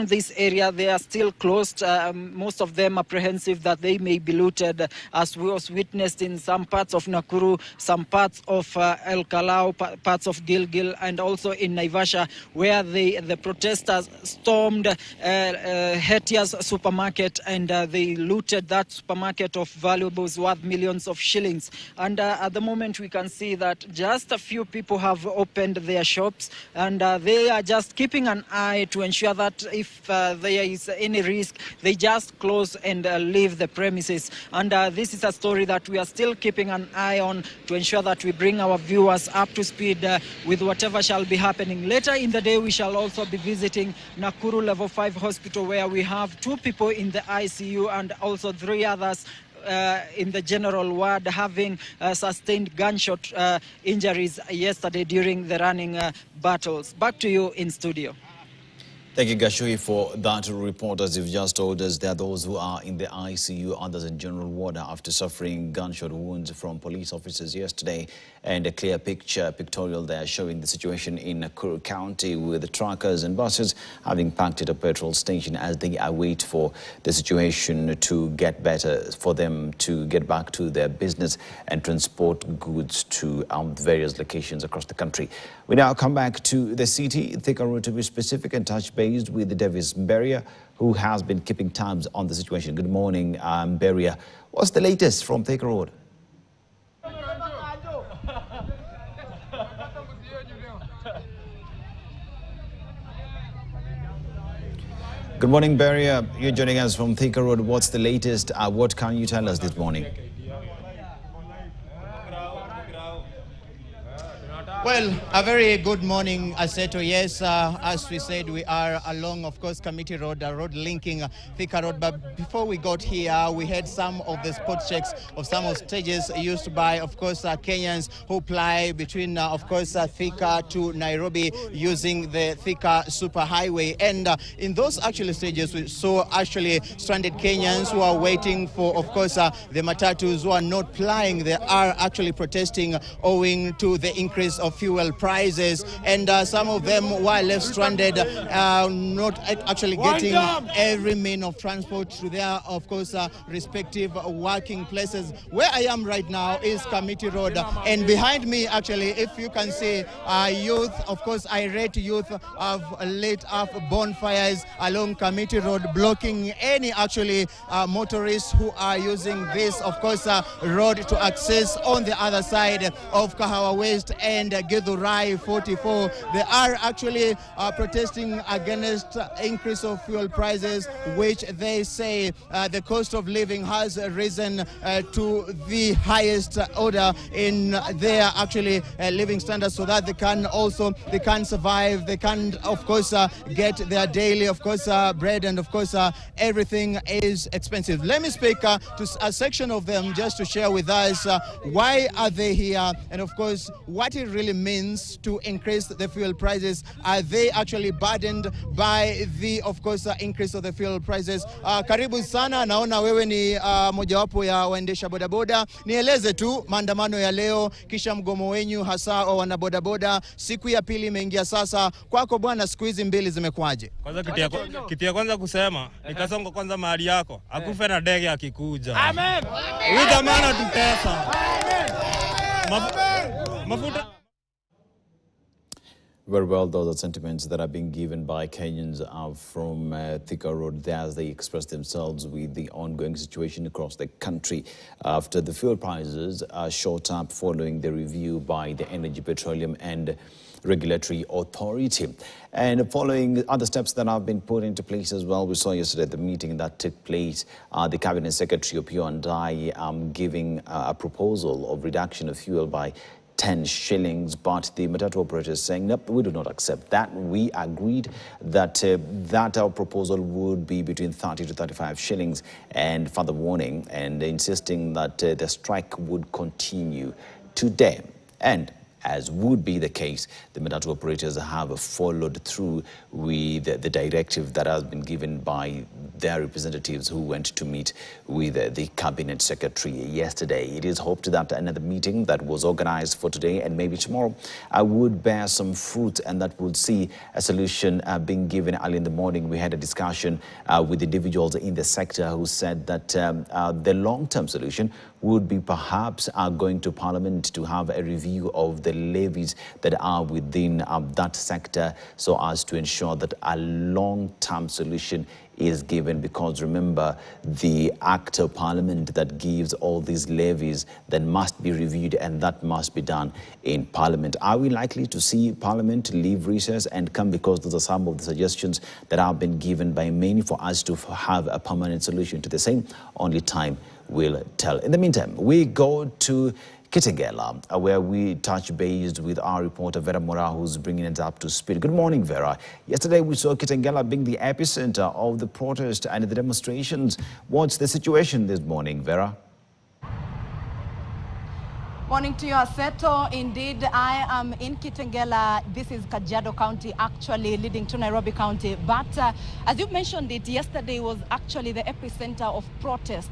this area. They are still closed, most of them apprehensive that they may be looted, as was witnessed in some parts of Nakuru, some parts of El Kalau, parts of Gilgil, and also in Naivasha, where the protesters stormed Hetia's supermarket and they looted that supermarket of valuables worth millions of shillings. And at the moment we can see that just a few people have opened their shops, and they are just keeping an eye to ensure that if there is any risk, they just close and leave the premises. And this is a story that we are still keeping an eye on to ensure that we bring our viewers up to speed with whatever shall be happening. Later in the day, we shall also be visiting Nakuru Level 5 Hospital, where we have 2 people in the ICU and also 3 others in the general ward having sustained gunshot injuries yesterday during the running battles. Back to you in studio. Thank you, Gashui, for that report. As you've just told us, there are those who are in the ICU, others in general ward after suffering gunshot wounds from police officers yesterday. And a clear pictorial there showing the situation in Nakuru County, with the truckers and buses having packed at a petrol station as they await for the situation to get better, for them to get back to their business and transport goods to various locations across the country. We now come back to the city, Thika Road to be specific, and touch base with Davis Beria, who has been keeping tabs on the situation. Good morning, Beria. What's the latest from Thika Road? Good morning, Beria. You're joining us from Thika Road. What's the latest? What can you tell us this morning? Well, a very good morning, Aseto. Yes, as we said, we are along, of course, Committee Road, a road linking Thika Road. But before we got here, we had some of the spot checks of some of stages used by, of course, Kenyans who ply between, of course, Thika to Nairobi using the Thika Superhighway. And in those actually stages, we saw actually stranded Kenyans who are waiting for, of course, the Matatus who are not plying. They are actually protesting owing to the increase of fuel prices, and some of them were left stranded, not actually getting every mean of transport to their, of course, respective working places. Where I am right now is Committee Road, and behind me, actually, if you can see, youth, of course, irate youth have lit up bonfires along Committee Road, blocking any actually motorists who are using this, of course, road to access on the other side of Kahawa West and Githurai 44. They are actually protesting against increase of fuel prices, which they say the cost of living has risen to the highest order in their actually living standards, so that they can survive, they can, of course, get their daily, of course, bread, and of course everything is expensive. Let me speak to a section of them just to share with us why are they here, and of course what it really means to increase the fuel prices. Are they actually burdened by the, of course, increase of the fuel prices? Karibu sana, naona wewe ni mojawapo ya waendesha bodaboda. Nieleze tu maandamano ya leo kisha mgomo wenyu hasa wa wanabodaboda, siku ya pili imeingia sasa. Kwako bwana, siku hizi mbili zimekuaje? Kwanza kitu ya kwanza kusema nikasonga kwanza mahali yako akufe na ndege akikuja. Amen. Huyu jamaa tutesa. Mafuta. Very well, those are sentiments that are being given by Kenyans from Thika Road as they express themselves with the ongoing situation across the country after the fuel prices shot up following the review by the Energy, Petroleum and Regulatory Authority. And following other steps that have been put into place as well, we saw yesterday the meeting that took place, the Cabinet Secretary Opiyo Ndai giving a proposal of reduction of fuel by 10 shillings, but the Matatu operators saying, nope, we do not accept that. We agreed that our proposal would be between 30 to 35 shillings, and further warning and insisting that the strike would continue today. And as would be the case, the Matatu operators have followed through with the directive that has been given by their representatives who went to meet with the Cabinet Secretary yesterday. It is hoped that another meeting that was organized for today and maybe tomorrow would bear some fruit, and that would see a solution being given early in the morning. We had a discussion with individuals in the sector who said that the long-term solution would be perhaps going to Parliament to have a review of the levies that are within that sector, so as to ensure that a long-term solution is given, because remember, the Act of Parliament that gives all these levies then must be reviewed, and that must be done in Parliament. Are we likely to see Parliament leave recess and come? Because those are some of the suggestions that have been given by many for us to have a permanent solution to the same. Only time will tell. In the meantime, we go to Kitengela, where we touch base with our reporter Vera Mora, who's bringing it up to speed. Good morning, Vera. Yesterday we saw Kitengela being the epicenter of the protest and the demonstrations. What's the situation this morning, Vera? Morning to you, Aseto. Indeed, I am in Kitengela. This is Kajiado County, actually leading to Nairobi County. But as you mentioned it, yesterday was actually the epicenter of protest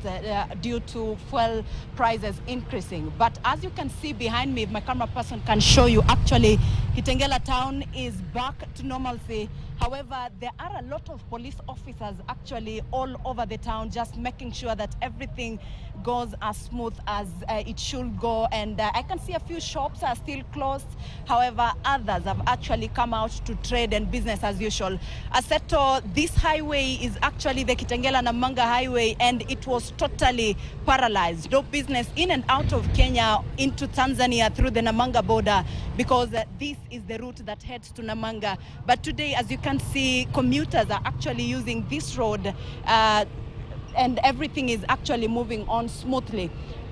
due to fuel prices increasing. But as you can see behind me, if my camera person can show you, actually, Kitengela town is back to normalcy. However, there are a lot of police officers actually all over the town, just making sure that everything goes as smooth as it should go. And I can see a few shops are still closed. However, others have actually come out to trade and business as usual. Aseto, this highway is actually the Kitengela-Namanga highway, and it was totally paralyzed. No business in and out of Kenya into Tanzania through the Namanga border, because this is the route that heads to Namanga. But today, as you can see, commuters are actually using this road and everything is actually moving on smoothly.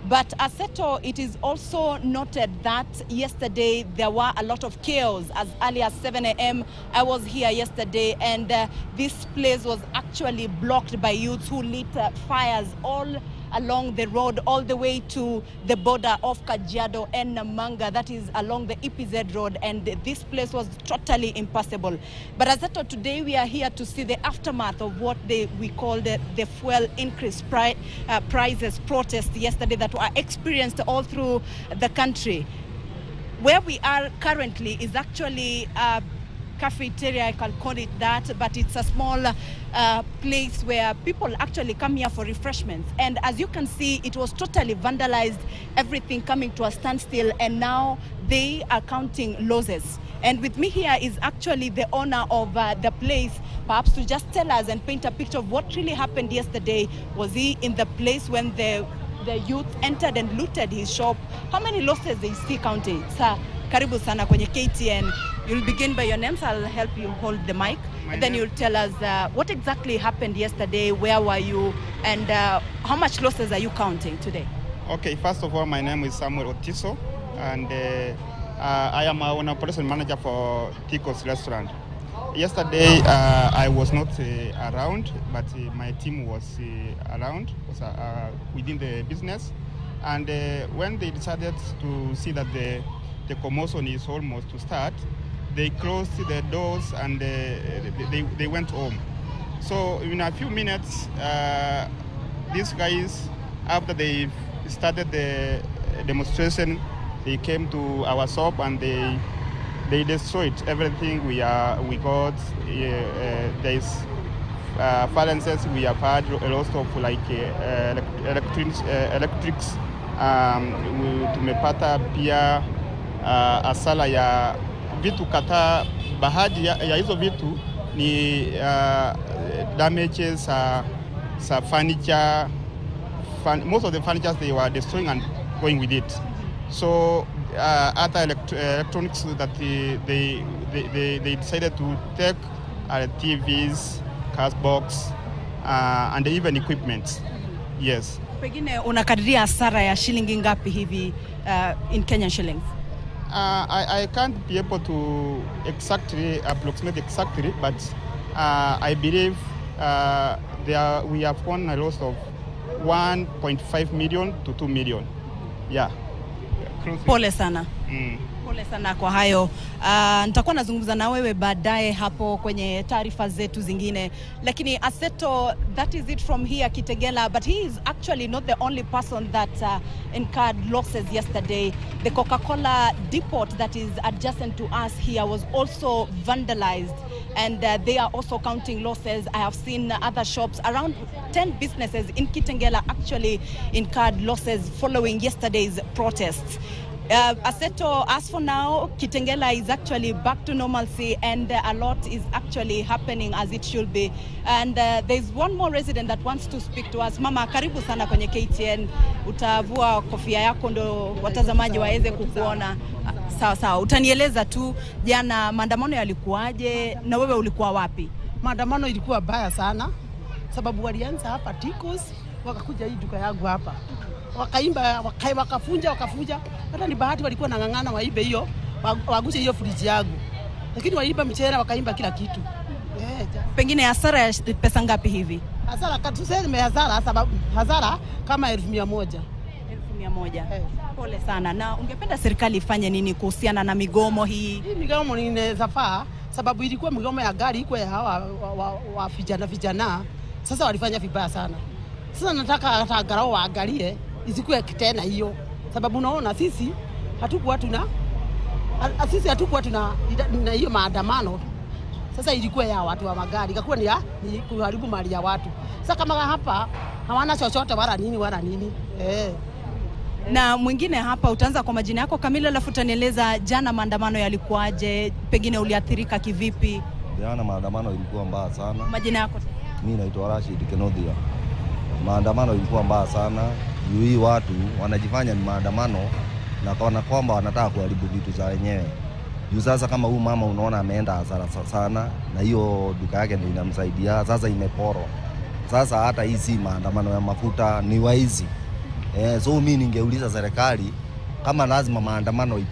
But Aseto, it is also noted that yesterday there were a lot of chaos. As early as 7 a.m. I was here yesterday, and this place was actually blocked by youths who lit fires all along the road, all the way to the border of Kajiado and Namanga, that is along the EPZ road, and this place was totally impassable. But Aseto, today we are here to see the aftermath of what we called the fuel increase prices protest yesterday that were experienced all through the country. Where we are currently is actually cafeteria, I can call it that, but it's a small place where people actually come here for refreshments. And as you can see, it was totally vandalized, everything coming to a standstill, and now they are counting losses. And with me here is actually the owner of the place, perhaps to just tell us and paint a picture of what really happened yesterday. Was he in the place when the youth entered and looted his shop? How many losses is he counting? Sir, karibu sana kwenye KTN. You'll begin by your names. I'll help you hold the mic. And then you'll tell us what exactly happened yesterday, where were you, and how much losses are you counting today? Okay, first of all, my name is Samuel Otiso, and I am an operation manager for Tico's restaurant. Yesterday, I was not around, but my team was around, was within the business. And when they decided to see that the commotion is almost to start, they closed the doors and they went home. So in a few minutes, these guys, after they started the demonstration, they came to our shop and they destroyed everything we got. There's finances, we have had a lot of like electrics. Tumepata pia asala ya vitu kata. Baadhi ya hizo vitu ni damages sa furniture. Most of the furniture they were destroying and going with it. So other electronics that they decided to take are TVs, cashbox, and even equipment. Yes. Pengine unakadiria hasara ya shilingi ngapi hivi in Kenyan shillings? I can't be able to approximate exactly, but I believe we have won a loss of 1.5 million to 2 million. Yeah. Pole sana. Pole sana kwa hayo. Nitakuwa nazungumza na wewe baadaye hapo kwenye taarifa zetu zingine. Lakini Aseto, that is it from here Kitengela, but he is actually not the only person that incurred losses yesterday. The Coca-Cola depot that is adjacent to us here was also vandalized, and they are also counting losses. I have seen other shops, around 10 businesses in Kitengela actually incurred losses following yesterday's protests. Aseto, as for now, Kitengela is actually back to normalcy, and a lot is actually happening as it should be. And there's one more resident that wants to speak to us. Mama, karibu sana kwenye KTN. Utavua kofia yako ndo watazamaji waeze kukuona. Sawa sawa. Utanieleza tu jana maandamano yalikuwaje na wewe ulikuwa wapi? Maandamano ilikuwa baya sana sababu walianza hapa Tikos, wakakuja hii duka yangu hapa. Wakaimba, wakafunja. Hata ni bahati walikuwa nang'ang'ana waibe hiyo, waguse hiyo friji yangu. Lakini waiba mchele, wakaimba kila kitu. Pengine hasara ya pesa ngapi hivi? Hasara tuseme hasara sababu hasara kama 1,100. 1,100. Pole sana. Na ungependa serikali ifanye nini kuhusiana na migomo hii? Hii migomo inaweza faa sababu ilikuwa migomo ya gari iko ya hawa wa vijana. Sasa walifanya vibaya sana. Sasa nataka hata angalau waangalie isikuwe tena hiyo. Sababu unaona sisi hatukuwa tuna hiyo maandamano. Sasa ilikuwa ya watu wa magari, ikakuwa ni kuharibu mali ya watu. Sasa kama hapa hawana chochote wala nini. Na mwingine hapa, utaanza kwa majina yako kamili alafu utanieleza jana maandamano yalikuwaje, pengine uliathirika kivipi? Jana maandamano ilikuwa mbaya sana. Majina yako? Mimi naitwa Rashid Kenodia. Maandamano ilikuwa mbaya sana. Hii watu wanajifanya ni maandamano na kana kwamba wanataka kuharibu vitu za wenyewe. Juu sasa kama huyu mama unaona ameenda hasara sana na hiyo duka yake ndio inamsaidia, sasa imeporwa. Sasa hata hii si maandamano ya mafuta, ni waizi. So mimi ningeuliza serikali kama lazima maandamano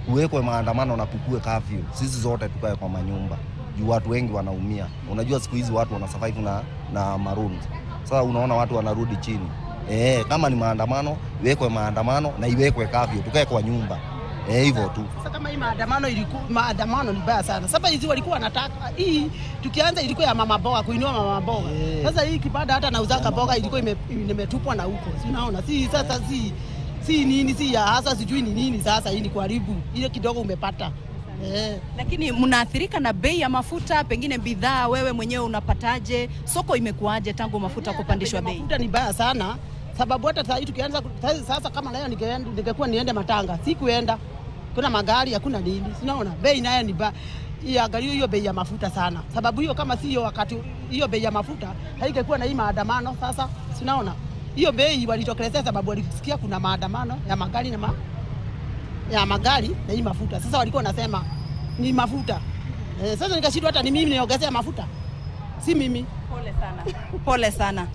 kuwekwe maandamano na kukue curfew. Sisi zote tukae kwa manyumba. Juu watu wengi wanaumia. Unajua siku hizi watu wana survive na maroons. Sasa unaona watu wanarudi chini. Kama ni maandamano, iwekwe maandamano na iwekwe curfew, tukae kwa nyumba. Hivyo tu. Sasa kama hii maandamano ni baya sana. Sasa hizi walikuwa wanataka hii tukianza ilikuwa ya mama boga, kuinua mama boga. Sasa hii kibada hata na uzaka boga ilikuwa imetupwa na huko. Si unaona? Sasa si ya hasa sijui ni nini sasa hii ni kuharibu. Ile kidogo umepata. Lakini mnaathirika na bei ya mafuta, pengine bidhaa wewe mwenyewe unapataje? Soko imekuaje tangu mafuta kupandishwa bei? Mafuta ni baya sana. Sababu hata sasa tukianza sasa kama leo ningekuwa niende Matanga, sikuenda. Kuna magari hakuna nini. Unaona? Bei nayo ni baya. Iangalie hiyo bei ya mafuta sana. Sababu hiyo kama sio wakati hiyo bei ya mafuta haingekuwa na hii maandamano sasa. Unaona? Hiyo bei walitokelezea sababu walisikia kuna maandamano ya magari na hii mafuta. Sasa walikuwa wanasema ni mafuta. Sasa nikashindwa hata ni mimi niongezea mafuta. Si mimi. Pole sana.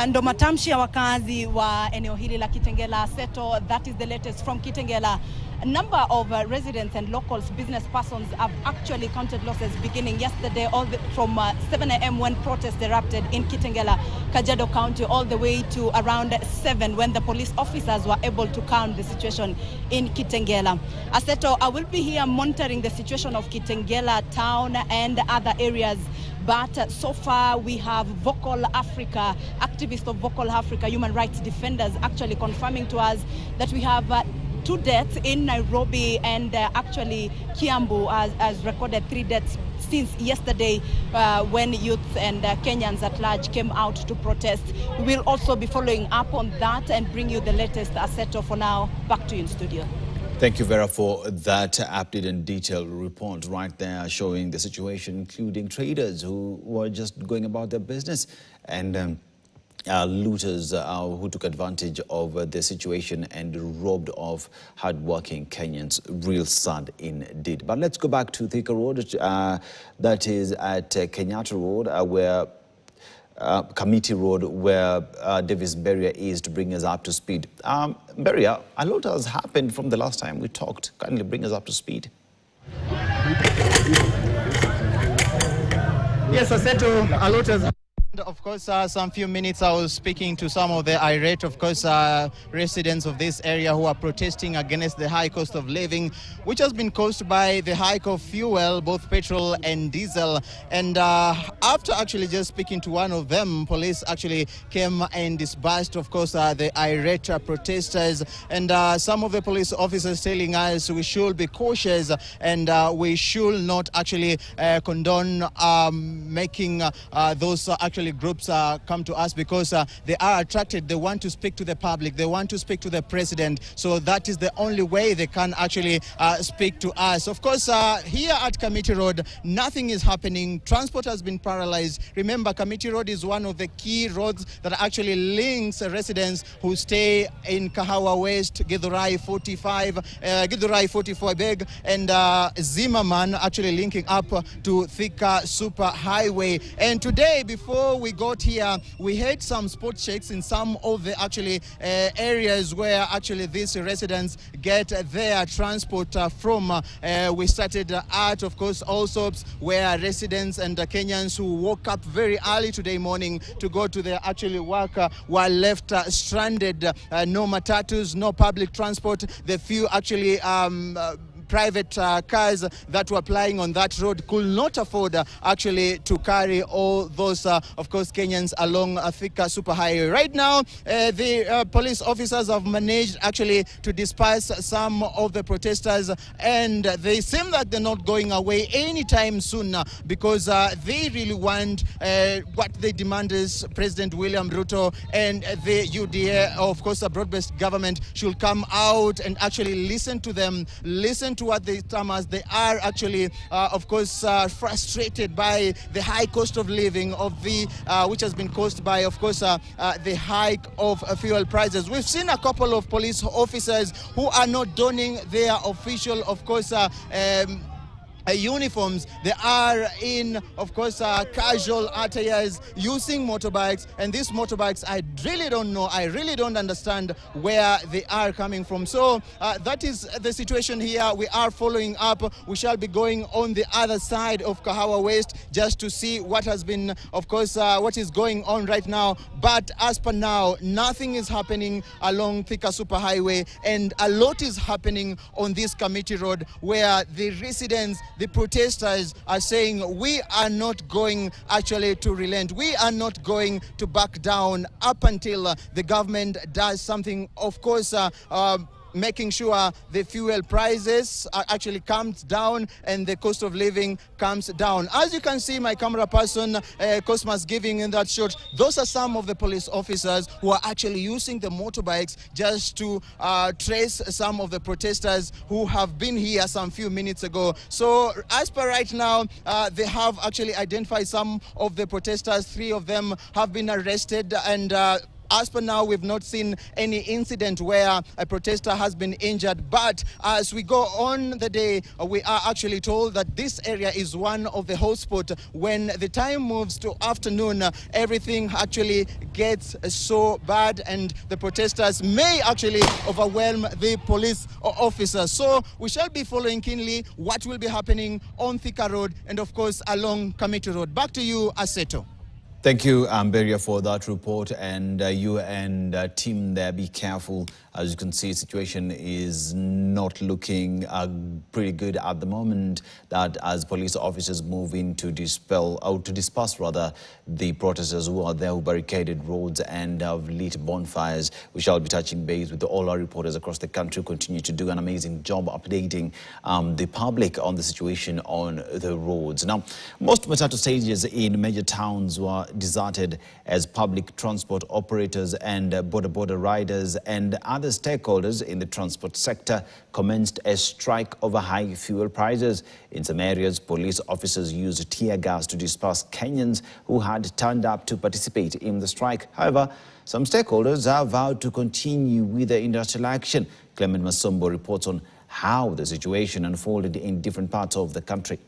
Ndo matamshi ya wakazi wa eneo hili la Kitengela. Seto, that is the latest from Kitengela. A number of residents and locals, business persons have actually counted losses beginning yesterday from 7 a.m. when protests erupted in Kitengela, Kajiado County, all the way to around 7 when the police officers were able to calm the situation in Kitengela. Aseto, I will be here monitoring the situation of Kitengela town and other areas. But so far we have Vocal Africa, activists of Vocal Africa, human rights defenders, actually confirming to us that we have 2 deaths in Nairobi, and actually Kiambu has recorded 3 deaths since yesterday when youth and Kenyans at large came out to protest. We will also be following up on that and bring you the latest. Aseto, for now, back to you in studio. Thank you, Vera, for that updated and detailed report right there showing the situation, including traders who were just going about their business and looters who took advantage of the situation and robbed off hardworking Kenyans. Real sad indeed. But let's go back to Thika Road, that is at Kenyatta Road, where Committee Road, where Davis Beria is, to bring us up to speed. Beria, a lot has happened from the last time we talked. Kindly bring us up to speed. Yes, Aseto, a lot has Of course, some few minutes I was speaking to some of the irate, of course, residents of this area who are protesting against the high cost of living, which has been caused by the hike of fuel, both petrol and diesel. And after actually just speaking to one of them, police actually came and dispersed, of course, the irate protesters. And some of the police officers telling us we should be cautious and we should not actually condone making those actually groups come to us because they are attracted. They want to speak to the public. They want to speak to the president. So that is the only way they can actually speak to us. Of course, here at Committee Road, nothing is happening. Transport has been paralyzed. Remember, Committee Road is one of the key roads that actually links residents who stay in Kahawa West, Githurai 45, Githurai 44 beg, and Zimmerman, actually linking up to Thika Super Highway. And today, before we got here, we had some spot checks in some of the actually areas where actually these residents get their transport from. We started at, of course, Allsops, where residents and Kenyans who woke up very early today morning to go to their actually work were left stranded. No matatus, no public transport. The few actually private cars that were plying on that road could not afford actually to carry all those, of course, Kenyans along Thika Superhighway. Right now, the police officers have managed actually to disperse some of the protesters, and they seem that they're not going away anytime soon because they really want what they demand is President William Ruto and the UDA, of course, a broad-based government, should come out and actually listen to them, listen to what they term as they are actually, of course, frustrated by the high cost of living of the, which has been caused by, of course, the hike of fuel prices. We've seen a couple of police officers who are not donning their official, of course, uniforms. They are in, of course, casual attires, using motorbikes, and these motorbikes, I really don't know, I really don't understand where they are coming from. So that is the situation here. We are following up. We shall be going on the other side of Kahawa West just to see what has been, of course, what is going on right now. But as per now, nothing is happening along Thika Superhighway, and a lot is happening on this Committee Road, where the residents, the protesters are saying we are not going actually to relent. We are not going to back down up until the government does something, of course, making sure the fuel prices actually comes down and the cost of living comes down. As you can see, my camera person, Cosmas, giving in that shot, those are some of the police officers who are actually using the motorbikes just to trace some of the protesters who have been here some few minutes ago. So as per right now, they have actually identified some of the protesters. 3 of them have been arrested, and as per now, we've not seen any incident where a protester has been injured. But as we go on the day, we are actually told that this area is one of the hotspots. When the time moves to afternoon, everything actually gets so bad, and the protesters may actually overwhelm the police officers. So we shall be following keenly what will be happening on Thika Road and, of course, along Committee Road. Back to you, Aseto. Thank you, Beria, for that report. And you and team there, be careful. As you can see, the situation is not looking pretty good at the moment. That as police officers move in to disperse rather the protesters who are there, who barricaded roads and have lit bonfires. We shall be touching base with all our reporters across the country, who continue to do an amazing job updating the public on the situation on the roads. Now, most Matatu stages in major towns were deserted as public transport operators and border riders and other stakeholders in the transport sector commenced a strike over high fuel prices. In some areas, police officers used tear gas to disperse Kenyans who had turned up to participate in the strike. However, some stakeholders have vowed to continue with the industrial action. Clement Masombo reports on how the situation unfolded in different parts of the country.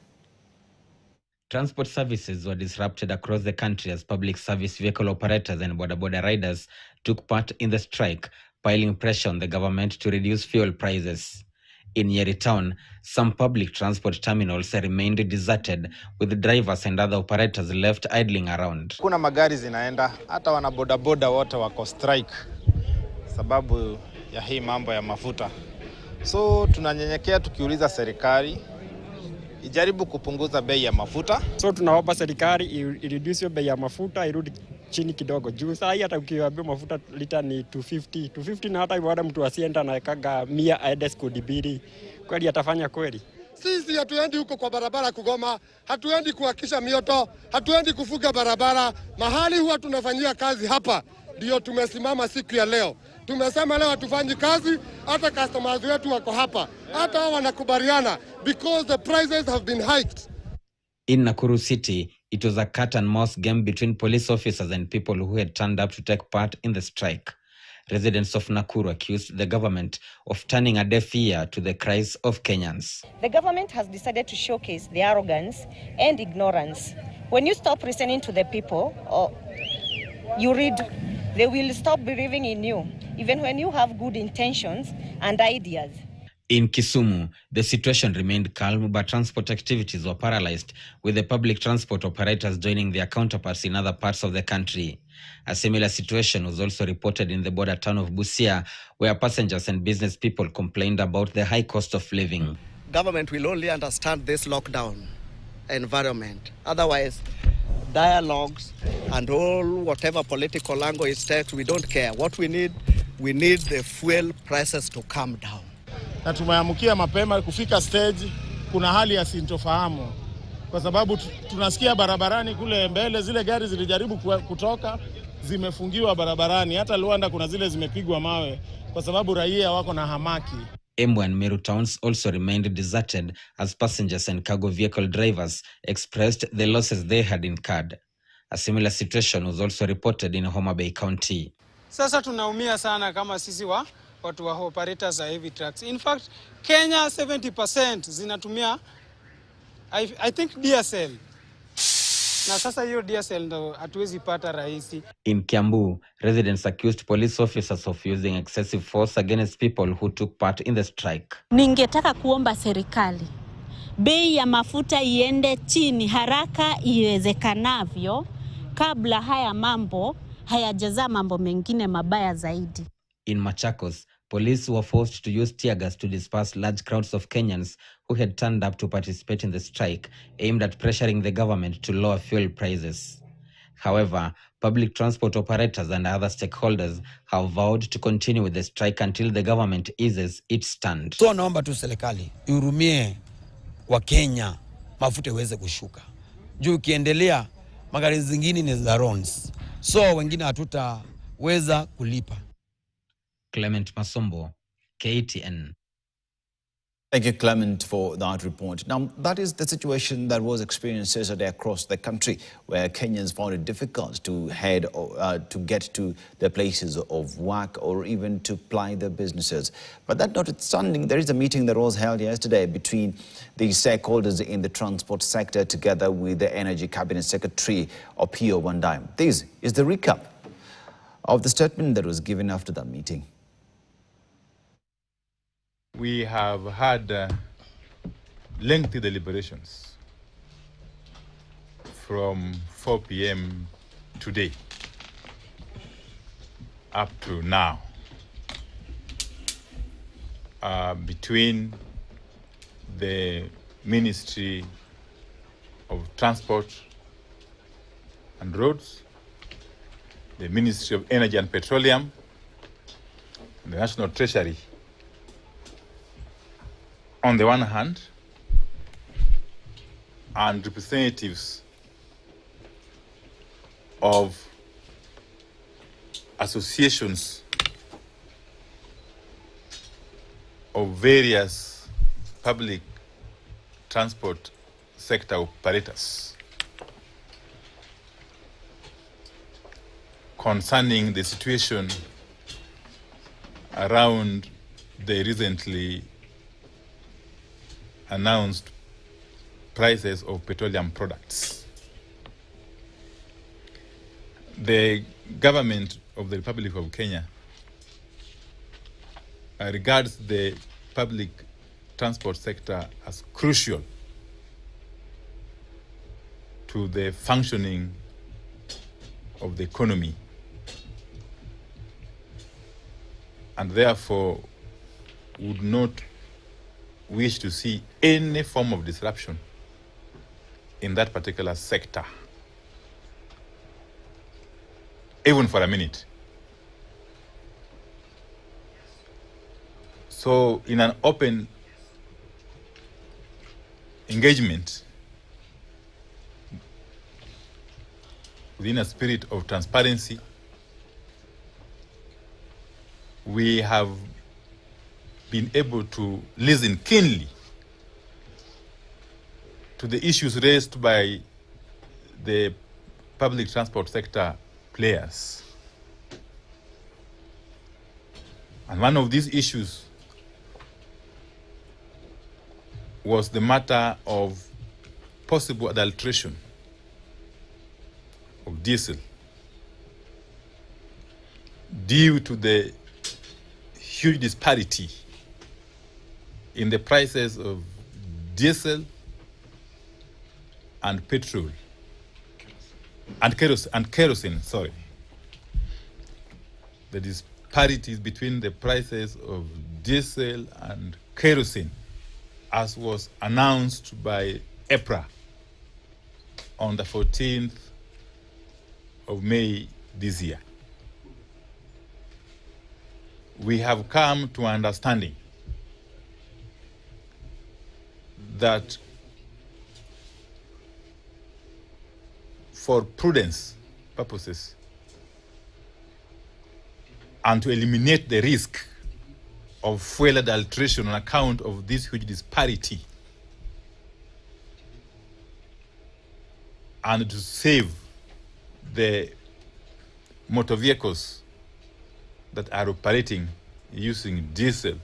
Transport services were disrupted across the country as public service vehicle operators and border riders took part in the strike, piling pressure on the government to reduce fuel prices. In Nyeri town, some public transport terminals remained deserted, with drivers and other operators left idling around. Kuna magari zinaenda, hata wana bodaboda wote wako strike sababu ya hii mambo ya mafuta. So tunanyenyekea tukiuliza serikali ijaribu kupunguza bei ya mafuta. So tunaomba serikali ireduce bei ya mafuta irudi chini kidogo. Juu saa hii hata ukiwaambia mafuta lita ni 250 na hata wada mtu asienda na kaga 100 aende skudibiri. Kweli atafanya kweli? Sisi hatuendi huko kwa barabara kugoma, hatuendi kuhakisha mioto, hatuendi kufuga barabara. Mahali huwa tunafanyia kazi hapa ndio tumesimama siku ya leo. Tumesema leo hatufanyi kazi, hata customers wetu wako hapa. Hata hao wanakubaliana because the prices have been hiked. In Nakuru City, it was a cat and mouse game between police officers and people who had turned up to take part in the strike. Residents of Nakuru accused the government of turning a deaf ear to the cries of Kenyans. The government has decided to showcase the arrogance and ignorance. When you stop listening to the people, or you read, they will stop believing in you, even when you have good intentions and ideas. In Kisumu, the situation remained calm, but transport activities were paralyzed, with the public transport operators joining their counterparts in other parts of the country. A similar situation was also reported in the border town of Busia, where passengers and business people complained about the high cost of living. Government will only understand this lockdown environment. Otherwise, dialogues and all whatever political angle is taken, we don't care. What we need the fuel prices to come down. Na tumeamkia mapema kufika stage, kuna hali ya sintofahamu kwa sababu tunasikia barabarani kule mbele zile gari zilijaribu kutoka zimefungiwa barabarani, hata Luanda kuna zile zimepigwa mawe kwa sababu raia wako na hamaki. Embu and Meru towns also remained deserted as passengers and cargo vehicle drivers expressed the losses they had incurred. A similar situation was also reported in Homa Bay County. Sasa tunaumia sana kama sisi watu wa operators za heavy trucks. In fact, Kenya 70% zinatumia I think DSL. Na sasa hiyo DSL ndo hatuwezi pata rahisi. In Kiambu, residents accused police officers of using excessive force against people who took part in the strike. Ningetaka kuomba serikali bei ya mafuta iende chini haraka iwezekanavyo kabla haya mambo hayajazaa mambo mengine mabaya zaidi. In Machakos, police were forced to use tear gas to disperse large crowds of Kenyans who had turned up to participate in the strike, aimed at pressuring the government to lower fuel prices. However, public transport operators and other stakeholders have vowed to continue with the strike until the government eases its stand. So naomba tu serikali ihurumie wa Kenya, mafuta iweze kushuka. Juu kiendelea magari zingine ni za rons. So wengine hatutaweza kulipa. Clement Masombo, KTN. Thank you, Clement, for that report. Now, that is the situation that was experienced yesterday across the country, where Kenyans found it difficult to get to their places of work or even to ply their businesses. But that notwithstanding, there is a meeting that was held yesterday between the stakeholders in the transport sector together with the Energy Cabinet Secretary, Opiyo Wandayi. This is the recap of the statement that was given after that meeting. We have had lengthy deliberations from 4 p.m. today up to now between the Ministry of Transport and Roads, the Ministry of Energy and Petroleum, and the National Treasury on the one hand, and representatives of associations of various public transport sector operators concerning the situation around the recently announced prices of petroleum products. The government of the Republic of Kenya regards the public transport sector as crucial to the functioning of the economy, and therefore would not wish to see any form of disruption in that particular sector, even for a minute. So in an open engagement, within a spirit of transparency, we have been able to listen keenly to the issues raised by the public transport sector players. And one of these issues was the matter of possible adulteration of diesel due to the huge disparity in the prices of diesel and petrol and kerosene, sorry. The disparities between the prices of diesel and kerosene, as was announced by EPRA on the 14th of May this year. We have come to an understanding that for prudence purposes and to eliminate the risk of fuel adulteration on account of this huge disparity, and to save the motor vehicles that are operating using diesel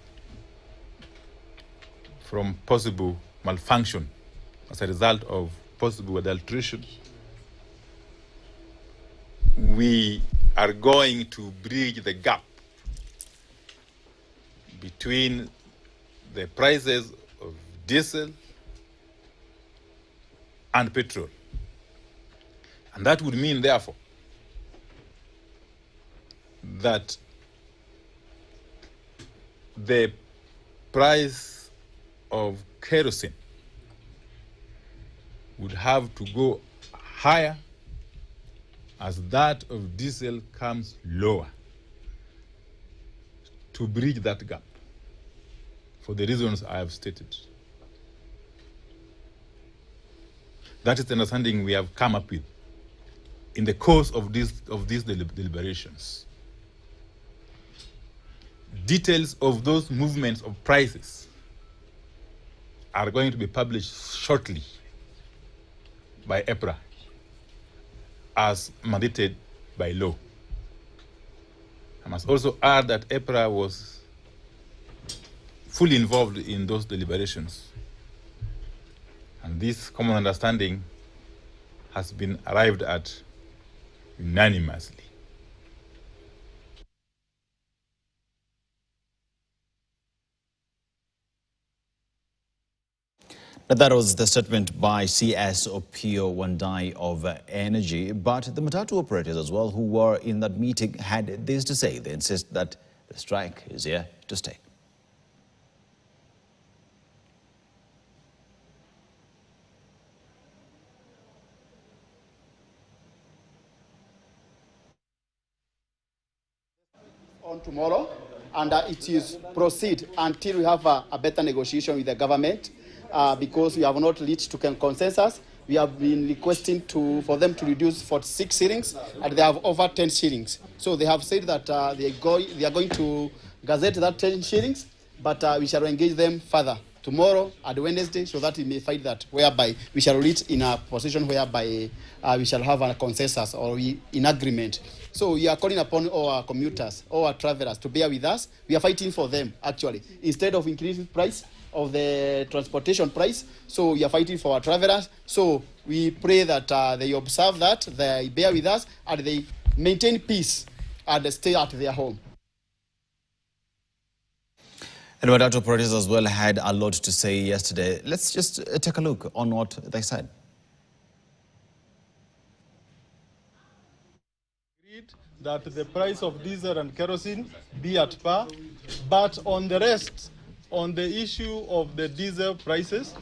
from possible malfunction as a result of possible adulteration, we are going to bridge the gap between the prices of diesel and petrol. And that would mean, therefore, that the price of kerosene would have to go higher as that of diesel comes lower to bridge that gap for the reasons I have stated. That is the understanding we have come up with in the course of these deliberations. Details of those movements of prices are going to be published shortly by EPRA as mandated by law. I must also add that EPRA was fully involved in those deliberations, and this common understanding has been arrived at unanimously. That was the statement by CS Opio Wandai of Energy. But the Matatu operators as well, who were in that meeting, had this to say. They insist that the strike is here to stay. On tomorrow, and it is proceed until we have a better negotiation with the government. Because we have not reached to consensus. We have been requesting for them to reduce 46 shillings, and they have over 10 shillings. So they have said that they are going to gazette that 10 shillings, but we shall engage them further tomorrow and Wednesday, so that we may find that whereby we shall reach in a position whereby we shall have a consensus or in agreement. So we are calling upon all our commuters, all our travelers to bear with us. We are fighting for them, actually. Instead of increasing price of the transportation price, so we are fighting for our travelers. So we pray that they observe that, they bear with us, and they maintain peace and stay at their home. And Matatu operators as well had a lot to say yesterday. Let's just take a look on what they said. That the price of diesel and kerosene be at par, but on the rest, on the issue of the diesel prices,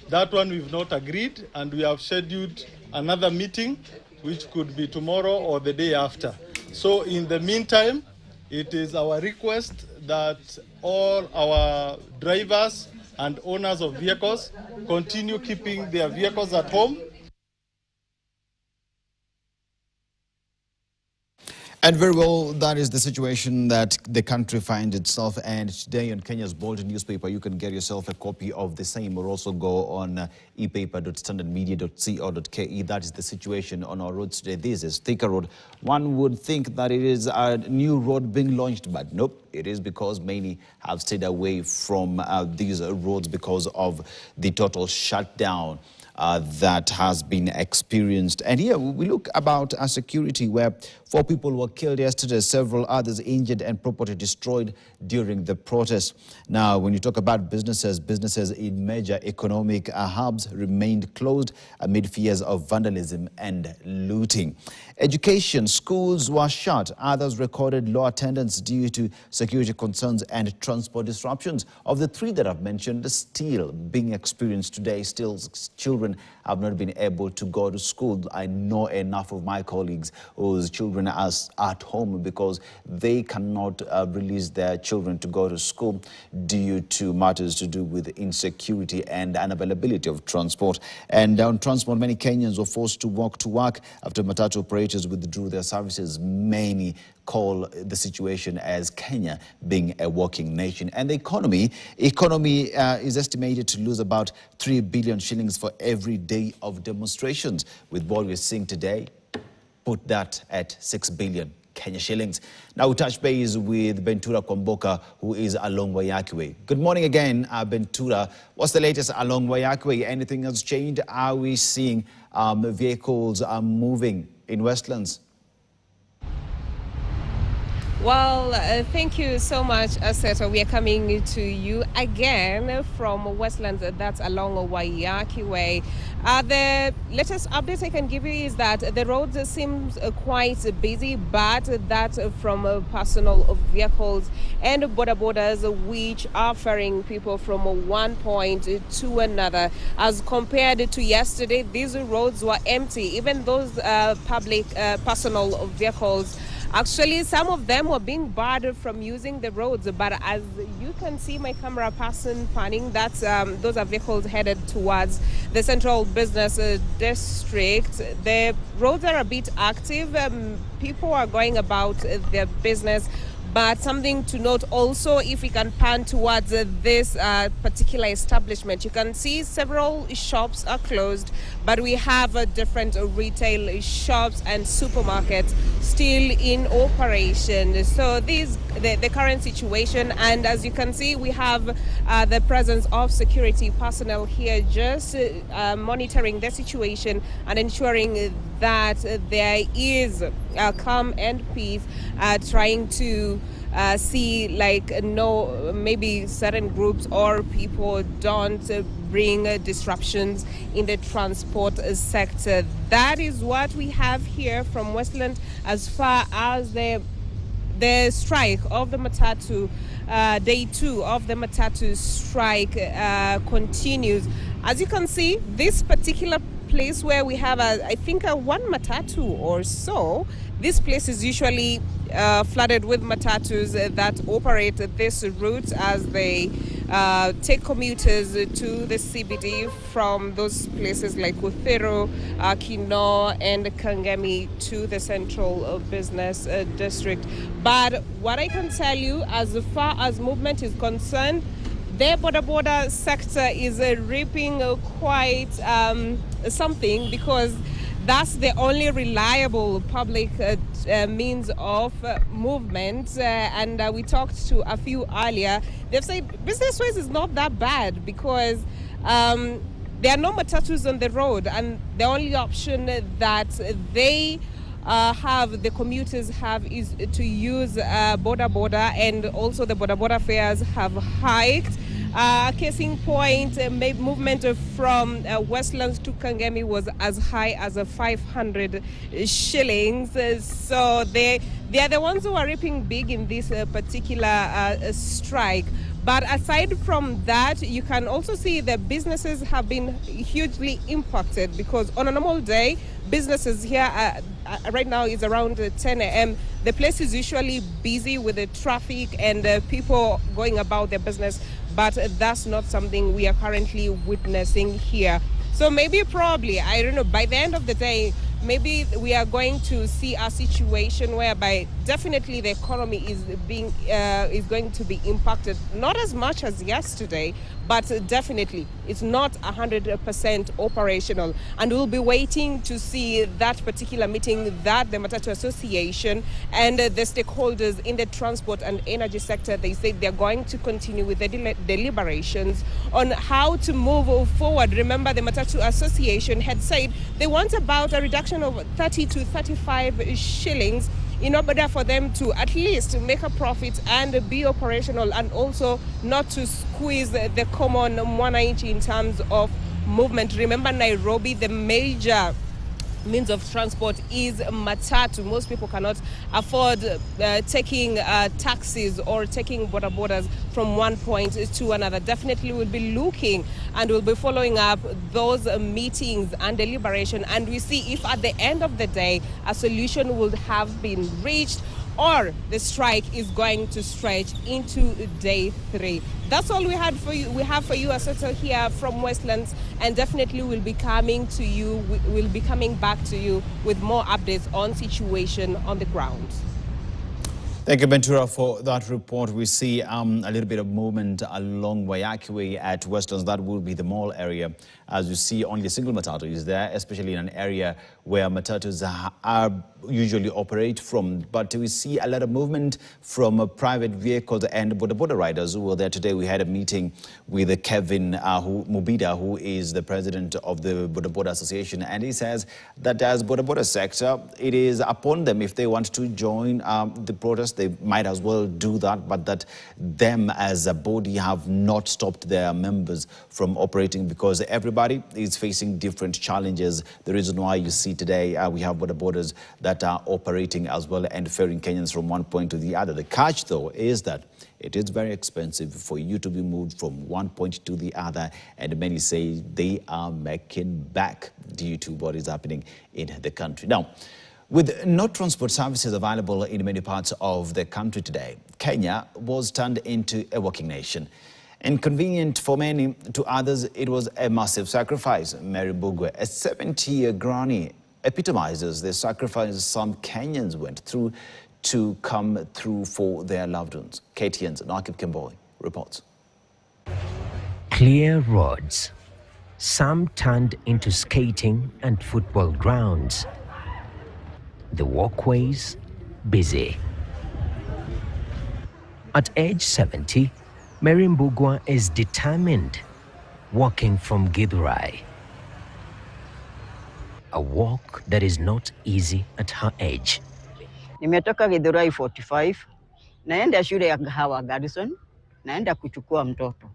that one we've not agreed, and we have scheduled another meeting, which could be tomorrow or the day after. So in the meantime, it is our request that all our drivers and owners of vehicles continue keeping their vehicles at home. And very well, that is the situation that the country finds itself. And today on Kenya's Bold newspaper, you can get yourself a copy of the same, or also go on epaper.standardmedia.co.ke. That is the situation on our roads today. This is Thika Road. One would think that it is a new road being launched, but nope. It is because many have stayed away from these roads because of the total shutdown that has been experienced. And here we look about a security where 4 people were killed yesterday, several others injured and property destroyed during the protest. Now, when you talk about businesses in major economic hubs remained closed amid fears of vandalism and looting. Education, schools were shut. Others recorded low attendance due to security concerns and transport disruptions. Of the 3 that I've mentioned, still being experienced today, still children have not been able to go to school. I know enough of my colleagues whose children are at home because they cannot release their children to go to school due to matters to do with insecurity and unavailability of transport. And on transport, many Kenyans were forced to walk to work after Matatu operators withdrew their services. Many call the situation as Kenya being a working nation. And the economy is estimated to lose about 3 billion shillings for every day of demonstrations. With what we're seeing today, put that at 6 billion Kenya shillings. Now we touch base with Bentura Kwamboka, who is along Wayakiwe. Good morning again, Bentura. What's the latest along Wayakiwe? Anything has changed? Are we seeing vehicles moving in Westlands? Well, thank you so much, Seto. We are coming to you again from Westlands, that's along Waiyaki Way. The latest update I can give you is that the roads seem quite busy, but that from personal vehicles and border borders, which are ferrying people from one point to another. As compared to yesterday, these roads were empty. Even those public personal vehicles, actually, some of them were being barred from using the roads, but as you can see my camera person panning, that's those are vehicles headed towards the central business district. The roads are a bit active. People are going about their business. But something to note also, if we can pan towards this particular establishment, you can see several shops are closed, but we have different retail shops and supermarkets still in operation. So the current situation, and as you can see, we have the presence of security personnel here just monitoring the situation and ensuring that there is calm and peace, trying to see maybe certain groups or people don't bring disruptions in the transport sector. That is what we have here from Westland as far as the strike of the Matatu, day 2 of the Matatu strike continues. As you can see, this particular place where we have I think one Matatu or so, this place is usually flooded with Matatus that operate this route as they take commuters to the CBD from those places like Uthero, Kino and Kangemi to the central business district. But what I can tell you, as far as movement is concerned, the border sector is reaping quite something, because that's the only reliable public means of movement. And we talked to a few earlier. They've said business-wise is not that bad because there are no Matatus on the road, and the only option that they the commuters have is to use border, and also the border fares have hiked. Case in point, movement from Westlands to Kangemi was as high as 500 shillings. So they are the ones who are reaping big in this particular strike. But aside from that, you can also see that businesses have been hugely impacted, because on a normal day, businesses here right now is around 10 a.m. The place is usually busy with the traffic and people going about their business, but that's not something we are currently witnessing here. So maybe probably, I don't know, by the end of the day, maybe we are going to see a situation whereby definitely the economy is going to be impacted, not as much as yesterday, but definitely it's not 100% operational. And we'll be waiting to see that particular meeting that the Matatu Association and the stakeholders in the transport and energy sector, they say they're going to continue with the deliberations on how to move forward. Remember, the Matatu Association had said they want about a reduction of 30 to 35 shillings in order for them to at least make a profit and be operational, and also not to squeeze the common mwananchi in terms of movement. Remember, Nairobi, the major means of transport is Matatu. Most people cannot afford taking taxis or taking borders from one point to another. Definitely we'll be looking and we'll be following up those meetings and deliberation, and we see if at the end of the day a solution would have been reached, or the strike is going to stretch into day 3. That's all we have for you, Asoto, here from Westlands, and definitely we'll be coming to you. We'll be coming back to you with more updates on situation on the ground. Thank you, Ventura, for that report. We see a little bit of movement along Waiyaki Way at Westlands. That will be the mall area. As you see, only a single Matatu is there, especially in an area where Matatus are usually operate from. But we see a lot of movement from private vehicles and border riders who were there today. We had a meeting with Kevin Mubida, who is the president of the Border Association, and he says that as border sector, it is upon them. If they want to join the protest, they might as well do that, but that them as a body have not stopped their members from operating, because everybody is facing different challenges. The reason why you see today we have borders that are operating as well and ferrying Kenyans from one point to the other. The catch, though, is that it is very expensive for you to be moved from one point to the other, and many say they are making back due to what is happening in the country. Now, with no transport services available in many parts of the country today, Kenya was turned into a working nation. Inconvenient for many, to others it was a massive sacrifice. Mary Mbugua, a 70-year granny, epitomizes the sacrifice some Kenyans went through to come through for their loved ones. KTN's Nakib Kimboi reports. Clear roads, some turned into skating and football grounds. The walkways busy. At age 70, Mary Mbugua is determined, walking from Githurai. A walk that is not easy at her age. Nimetoka Githurai 45, naenda shule ya Gahawa Garrison, naenda kuchukua mtoto.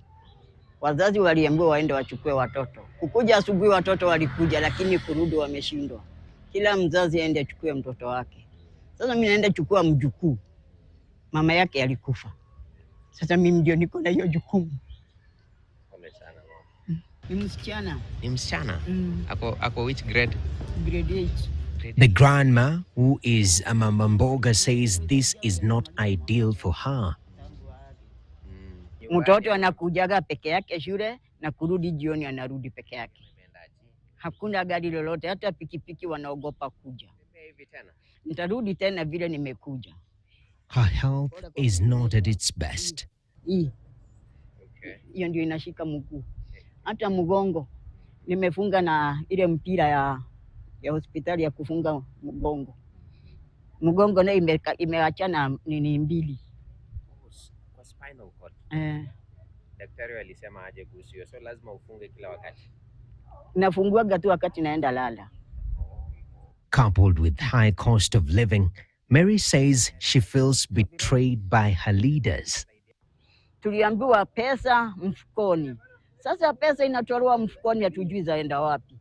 Wazazi waliambiwa waende wachukue watoto. Kukuja asubuhi watoto walikuja, lakini kurudi wameshindwa. Kila mzazi aende achukue mtoto wake. Sasa mimi naenda chukua mjukuu. Mama yake alikufa. Sasa mimi ndio niko na hiyo jukumu. Pole sana mama. Ni msichana. Ni msichana? Ako which grade? Grade 8. The grandma, who is a Mama Mboga, says this is not ideal for her. Mtoto anakujaga peke yake shule na kurudi jioni anarudi peke yake. Hakuna gari lolote, hata pikipiki wanaogopa kuja. Nitarudi tena vile nimekuja. Her health is not at its best. Hiyo ndio inashika mguu. Hata mgongo nimefunga na ile mpira ya hospitali ya kufunga mgongo. Mgongo na imeachana nini mbili. Kwa spinal cord. Daktari alisema aje kuhusu hiyo, so lazima ufunge kila wakati. Nafunguaga tu wakati naenda lala. Coupled with high cost of living, Mary says she feels betrayed by her leaders. Tuliambiwa pesa mfukoni. Sasa pesa inatolewa mfukoni, hatujui zaenda wapi.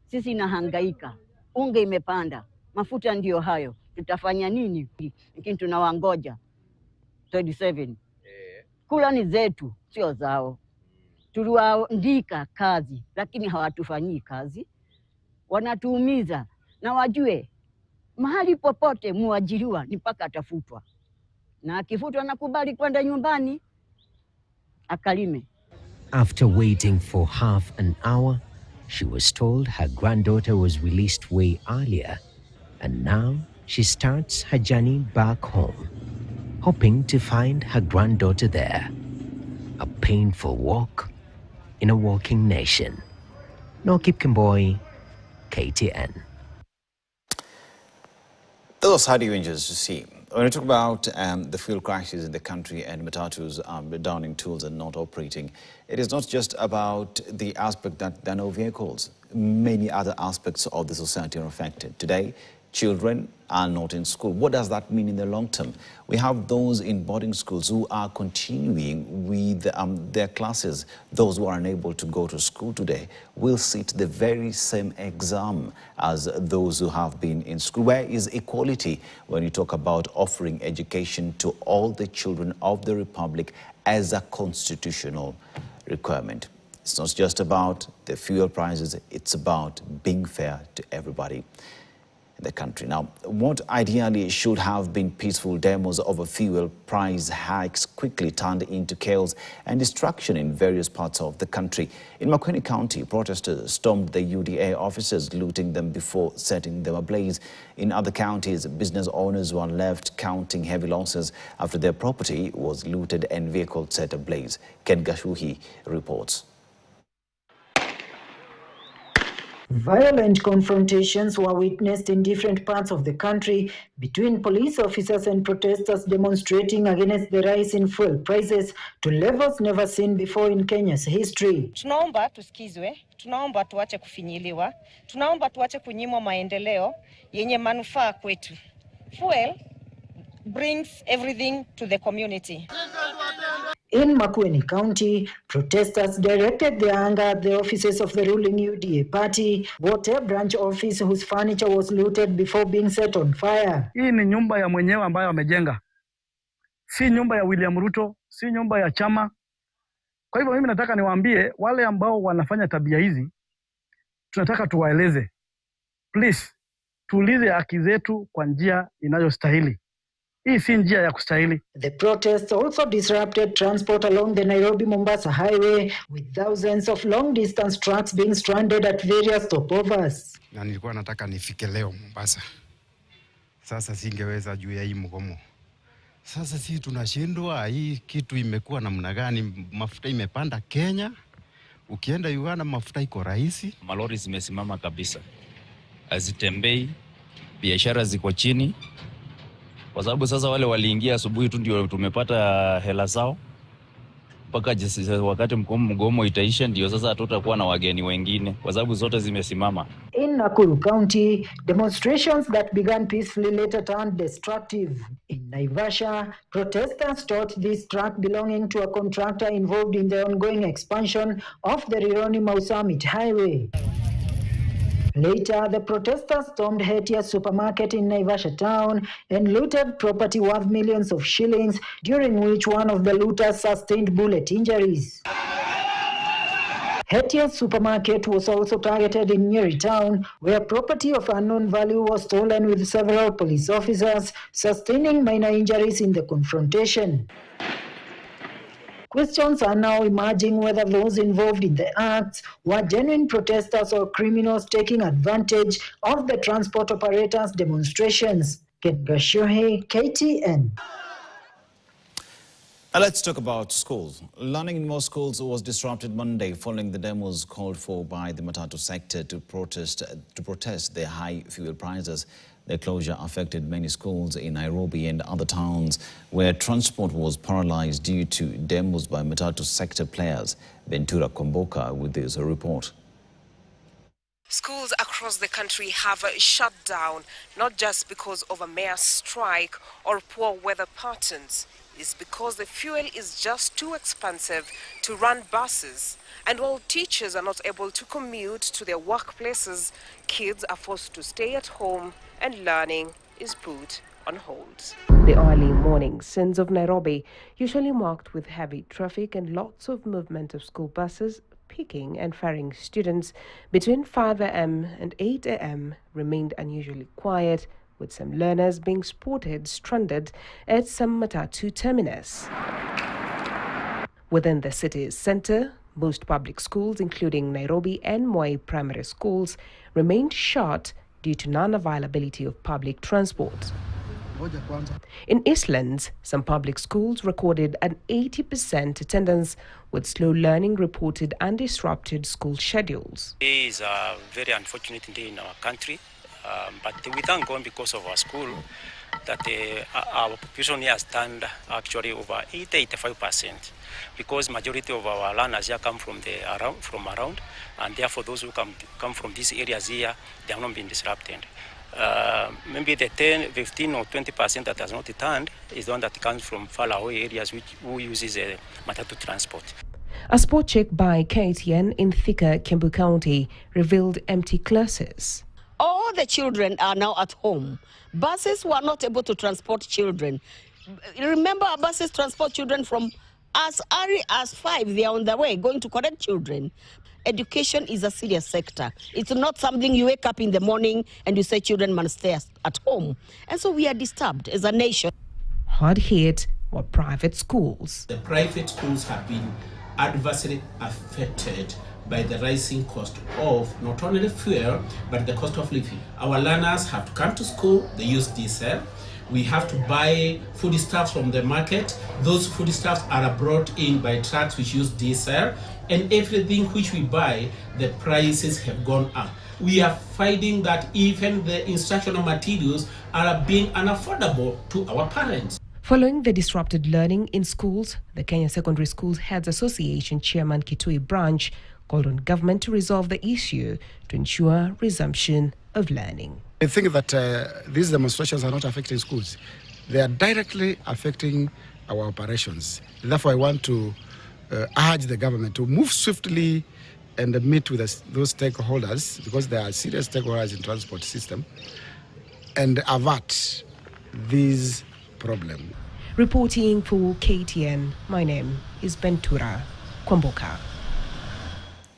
Sisi inahangaika. Unga imepanda, mafuta ndio hayo. Tutafanya nini? Lakini tunawangoja 27. Kula ni zetu, sio zao. Tuliwaandika kazi, lakini hawatufanyii kazi. Wanatuumiza, na wajue mahali popote muajiriwa ni mpaka atafutwa. Na akifutwa nakubali kwenda nyumbani akalime. After waiting for half an hour, she was told her granddaughter was released way earlier, and now she starts her journey back home, hoping to find her granddaughter there. A painful walk in a walking nation. Nokip Kimboi, KTN. Those how do you just see? When we talk about the fuel crisis in the country and Matatu's downing tools and not operating, it is not just about the aspect that there are no vehicles. Many other aspects of the society are affected. Today, children are not in school. What does that mean in the long term? We have those in boarding schools who are continuing with their classes. Those who are unable to go to school today will sit the very same exam as those who have been in school. Where is equality when you talk about offering education to all the children of the Republic as a constitutional requirement? It's not just about the fuel prices, it's about being fair to everybody in the country. Now, what ideally should have been peaceful demos over fuel price hikes quickly turned into chaos and destruction in various parts of the country. In Makueni County, protesters stormed the UDA offices, looting them before setting them ablaze. In other counties, business owners were left counting heavy losses after their property was looted and vehicles set ablaze. Ken Gashuhi reports. Violent confrontations were witnessed in different parts of the country between police officers and protesters demonstrating against the rise in fuel prices to levels never seen before in Kenya's history. Tunaomba tusikizwe, tunaomba tuache kufinyiliwa, tunaomba tuache kunyimwa maendeleo yenye manufaa kwetu. Fuel brings everything to the community. In Makueni County, protesters directed their anger at the offices of the ruling UDA party, Wote branch office whose furniture was looted before being set on fire. Hii ni nyumba ya mwenyewe ambayo amejenga. Si nyumba ya William Ruto, si nyumba ya chama. Kwa hivyo mimi nataka niwaambie wale ambao wanafanya tabia hizi, tunataka tuwaeleze. Please, tuulize haki zetu kwa njia inayostahili. Hii si njia ya kustahili. The protests also disrupted transport along the Nairobi-Mombasa highway, with thousands of long-distance trucks being stranded at various stopovers. Na nilikuwa nataka nifike leo Mombasa. Sasa singeweza juu ya hii mgomo. Sasa sisi tunashindwa, hii kitu imekuwa namna gani? Mafuta imepanda Kenya. Ukienda Uganda mafuta iko rahisi. Malori zimesimama kabisa. Hazitembei, biashara ziko chini. Kwa sababu sasa wale waliingia asubuhi tu ndio tumepata hela zao. Mpaka wakati mgomo itaisha ndio sasa tutakuwa na wageni wengine kwa sababu zote zimesimama. In Nakuru County, demonstrations that began peacefully later turned destructive. In Naivasha, protesters took this truck belonging to a contractor involved in the ongoing expansion of the Rironi-Mau Summit highway. Later, the protesters stormed Hetia's supermarket in Naivasha town and looted property worth millions of shillings, during which one of the looters sustained bullet injuries. Hetia's supermarket was also targeted in Nyeri town, where property of unknown value was stolen, with several police officers sustaining minor injuries in the confrontation. Questions are now emerging whether those involved in the acts were genuine protesters or criminals taking advantage of the transport operators' demonstrations. Ken Gashuhi, KTN. Now let's talk about schools. Learning in most schools was disrupted Monday following the demos called for by the Matatu sector to protest the high fuel prices. The closure affected many schools in Nairobi and other towns where transport was paralyzed due to demos by Matatu sector players. Ventura Komboka with this report. Schools across the country have shut down, not just because of a mayor's strike or poor weather patterns. It's because the fuel is just too expensive to run buses. And while teachers are not able to commute to their workplaces, kids are forced to stay at home and learning is put on hold. The early morning scenes of Nairobi, usually marked with heavy traffic and lots of movement of school buses, picking and ferrying students between 5 a.m. and 8 a.m. remained unusually quiet, with some learners being spotted stranded at some Matatu terminus. Within the city's center, most public schools, including Nairobi and Moi primary schools, remained shut due to non-availability of public transport. In Eastlands, some public schools recorded an 80% attendance, with slow learning reported and disrupted school schedules. It is a very unfortunate day in our country, but we thank God because of our school that our population here stand actually over 80-85%, because majority of our learners here come from around, and therefore those who come from these areas here, they have not been disrupted. Maybe the 10, 15 or 20% that has not returned is the one that comes from far away areas who uses Matatu transport. A spot check by KTN in Thika, Kiambu County revealed empty classes. All the children are now at home. Buses were not able to transport children. Remember, buses transport children from as early as 5. They are on their way going to collect children. Education is a serious sector. It's not something you wake up in the morning and you say children must stay at home. And so we are disturbed as a nation. Hard hit were private schools. The private schools have been adversely affected by the rising cost of not only fuel, but the cost of living. Our learners have to come to school, they use diesel. We have to buy foodstuffs from the market. Those foodstuffs are brought in by trucks which use diesel. And everything which we buy, the prices have gone up. We are finding that even the instructional materials are being unaffordable to our parents. Following the disrupted learning in schools, the Kenya Secondary Schools Heads Association Chairman Kitui Branch called on government to resolve the issue to ensure resumption of learning. I think that these demonstrations are not affecting schools. They are directly affecting our operations. Therefore, I want to urge the government to move swiftly and meet with those stakeholders, because they are serious stakeholders in transport system, and avert these problems. Reporting for KTN, my name is Bentura Kwamboka.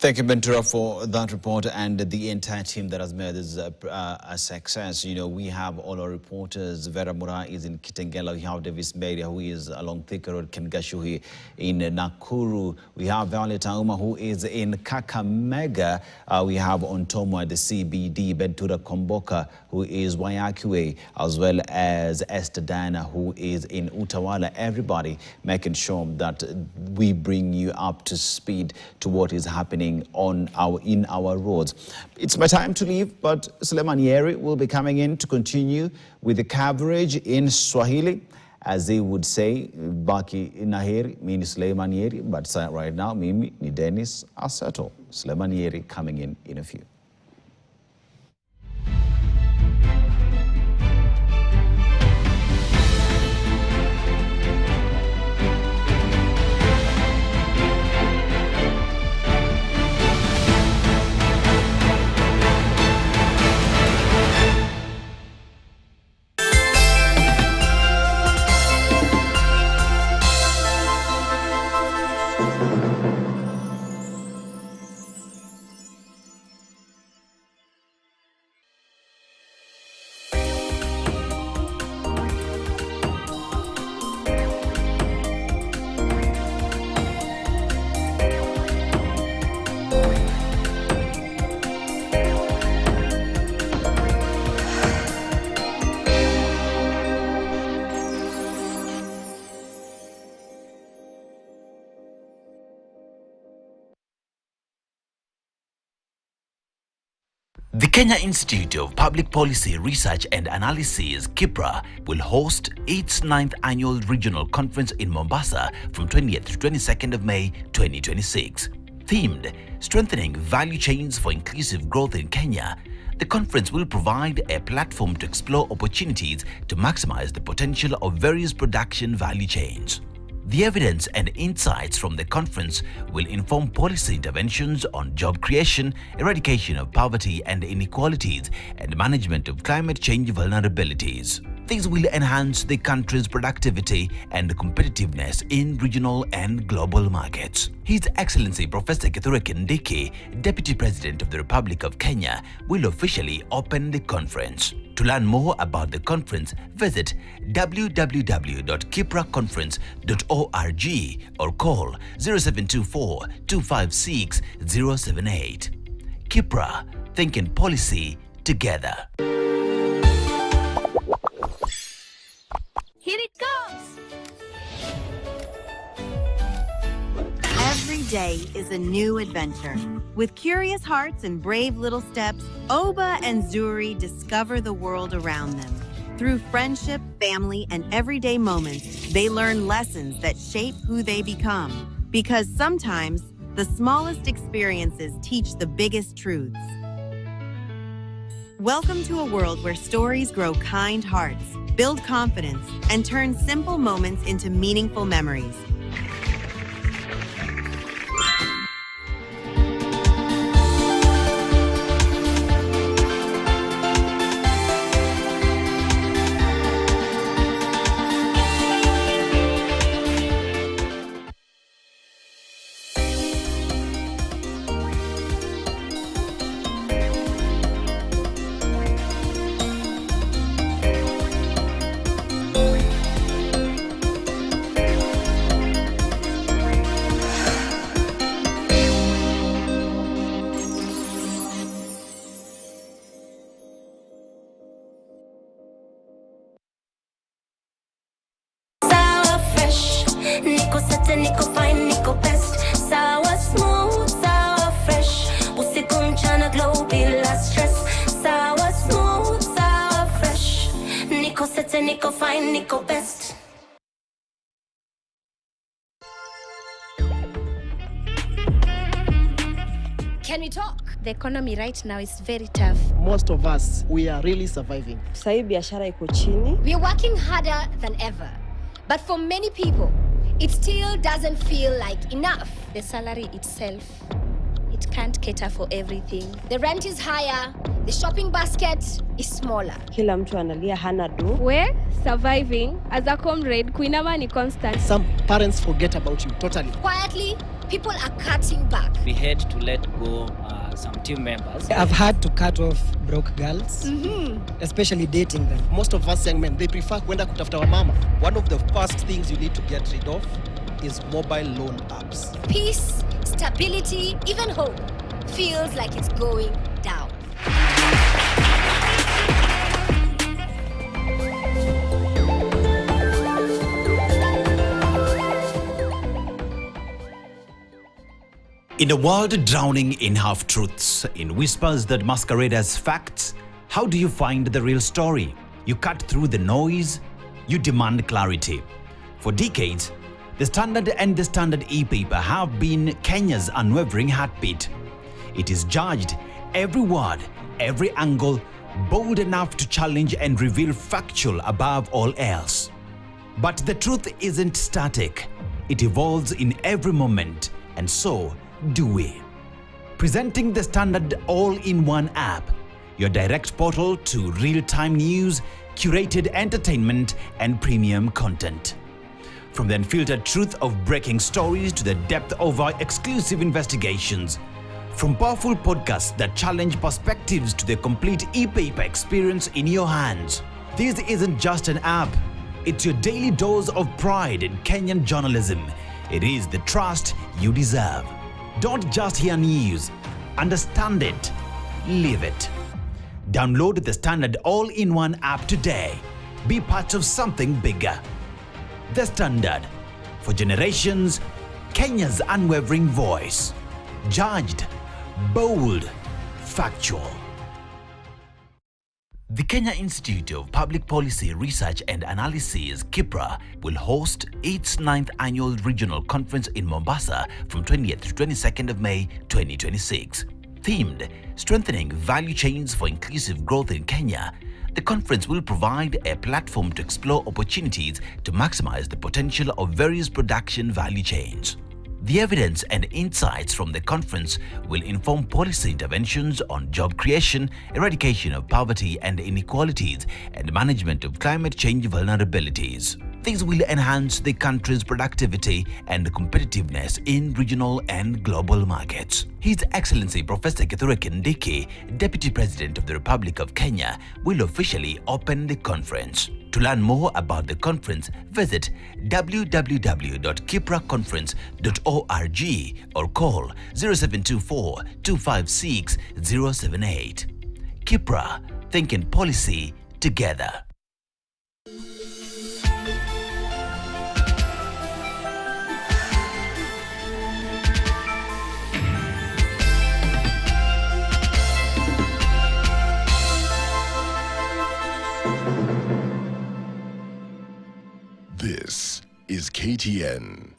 Thank you, Bentura, for that report and the entire team that has made this a success. You know, we have all our reporters. Vera Mura is in Kitengela. We have Davis Meria, who is along Thika Road, Ken Gashuhi in Nakuru. We have Violet Auma, who is in Kakamega. We have Ontomo at the CBD, Bentura Komboka, who is Waiakiwe, as well as Esther Diana, who is in Utawala. Everybody making sure that we bring you up to speed to what is happening in our roads. It's my time to leave, but Suleiman Yeri will be coming in to continue with the coverage in Swahili. As they would say, Baki Naheri means Suleiman Yeri, but right now, Mimi ni Dennis Asato. Suleiman Yeri coming in a few. The Kenya Institute of Public Policy Research and Analysis, KIPRA, will host its 9th annual regional conference in Mombasa from 20th to 22nd of May 2026. Themed Strengthening Value Chains for Inclusive Growth in Kenya, the conference will provide a platform to explore opportunities to maximize the potential of various production value chains. The evidence and insights from the conference will inform policy interventions on job creation, eradication of poverty and inequalities, and management of climate change vulnerabilities. These will enhance the country's productivity and competitiveness in regional and global markets. His Excellency Professor Kithure Kindiki, Deputy President of the Republic of Kenya, will officially open the conference. To learn more about the conference, visit www.kipraconference.org or call 0724 256 078. Kipra, thinking policy together. Here it goes! Every day is a new adventure. With curious hearts and brave little steps, Oba and Zuri discover the world around them. Through friendship, family, and everyday moments, they learn lessons that shape who they become. Because sometimes, the smallest experiences teach the biggest truths. Welcome to a world where stories grow kind hearts, build confidence, and turn simple moments into meaningful memories. Niko sete, niko fine, niko best. Sawa smooth, sawa fresh. Usiku mchana glow bila stress. Sawa smooth, sawa fresh. Niko sete, niko fine, niko best. Can we talk? The economy right now is very tough. Most of us, we are really surviving. Sasa biashara iko chini. We are working harder than ever. But for many people, it still doesn't feel like enough. The salary itself, it can't cater for everything. The rent is higher, the shopping basket is smaller. Kila mtu analia hana do. We're surviving as a comrade, kuinama ni constant. Some parents forget about you totally. Quietly, people are cutting back. We had to let go some team members. I've had to cut off broke girls, especially dating them. Most of us young men, they prefer kwenda kutafuta wa mama. One of the first things you need to get rid of is mobile loan apps. Peace, stability, even hope feels like it's going down. In a world drowning in half-truths, in whispers that masquerade as facts, how do you find the real story? You cut through the noise, you demand clarity. For decades, the Standard and the Standard e-paper have been Kenya's unwavering heartbeat. It is judged, every word, every angle, bold enough to challenge and reveal factual above all else. But the truth isn't static. It evolves in every moment, and so do we. Presenting the Standard all-in-one app, your direct portal to real-time news, curated entertainment, and premium content. From the unfiltered truth of breaking stories to the depth of our exclusive investigations. From powerful podcasts that challenge perspectives to the complete e-paper experience in your hands. This isn't just an app. It's your daily dose of pride in Kenyan journalism. It is the trust you deserve. Don't just hear news. Understand it. Live it. Download the Standard all-in-one app today. Be part of something bigger. The Standard. For generations, Kenya's unwavering voice. Judged, bold, factual. The Kenya Institute of Public Policy Research and Analysis, KIPRA, will host its 9th annual regional conference in Mombasa from 20th to 22nd of May 2026. Themed, Strengthening Value Chains for Inclusive Growth in Kenya, the conference will provide a platform to explore opportunities to maximize the potential of various production value chains. The evidence and insights from the conference will inform policy interventions on job creation, eradication of poverty and inequalities, and management of climate change vulnerabilities. These will enhance the country's productivity and competitiveness in regional and global markets. His Excellency Professor Kithure Kindiki, Deputy President of the Republic of Kenya, will officially open the conference. To learn more about the conference, visit www.kipraconference.org or call 0724 256 078. KIPRA, thinking policy together. This is KTN.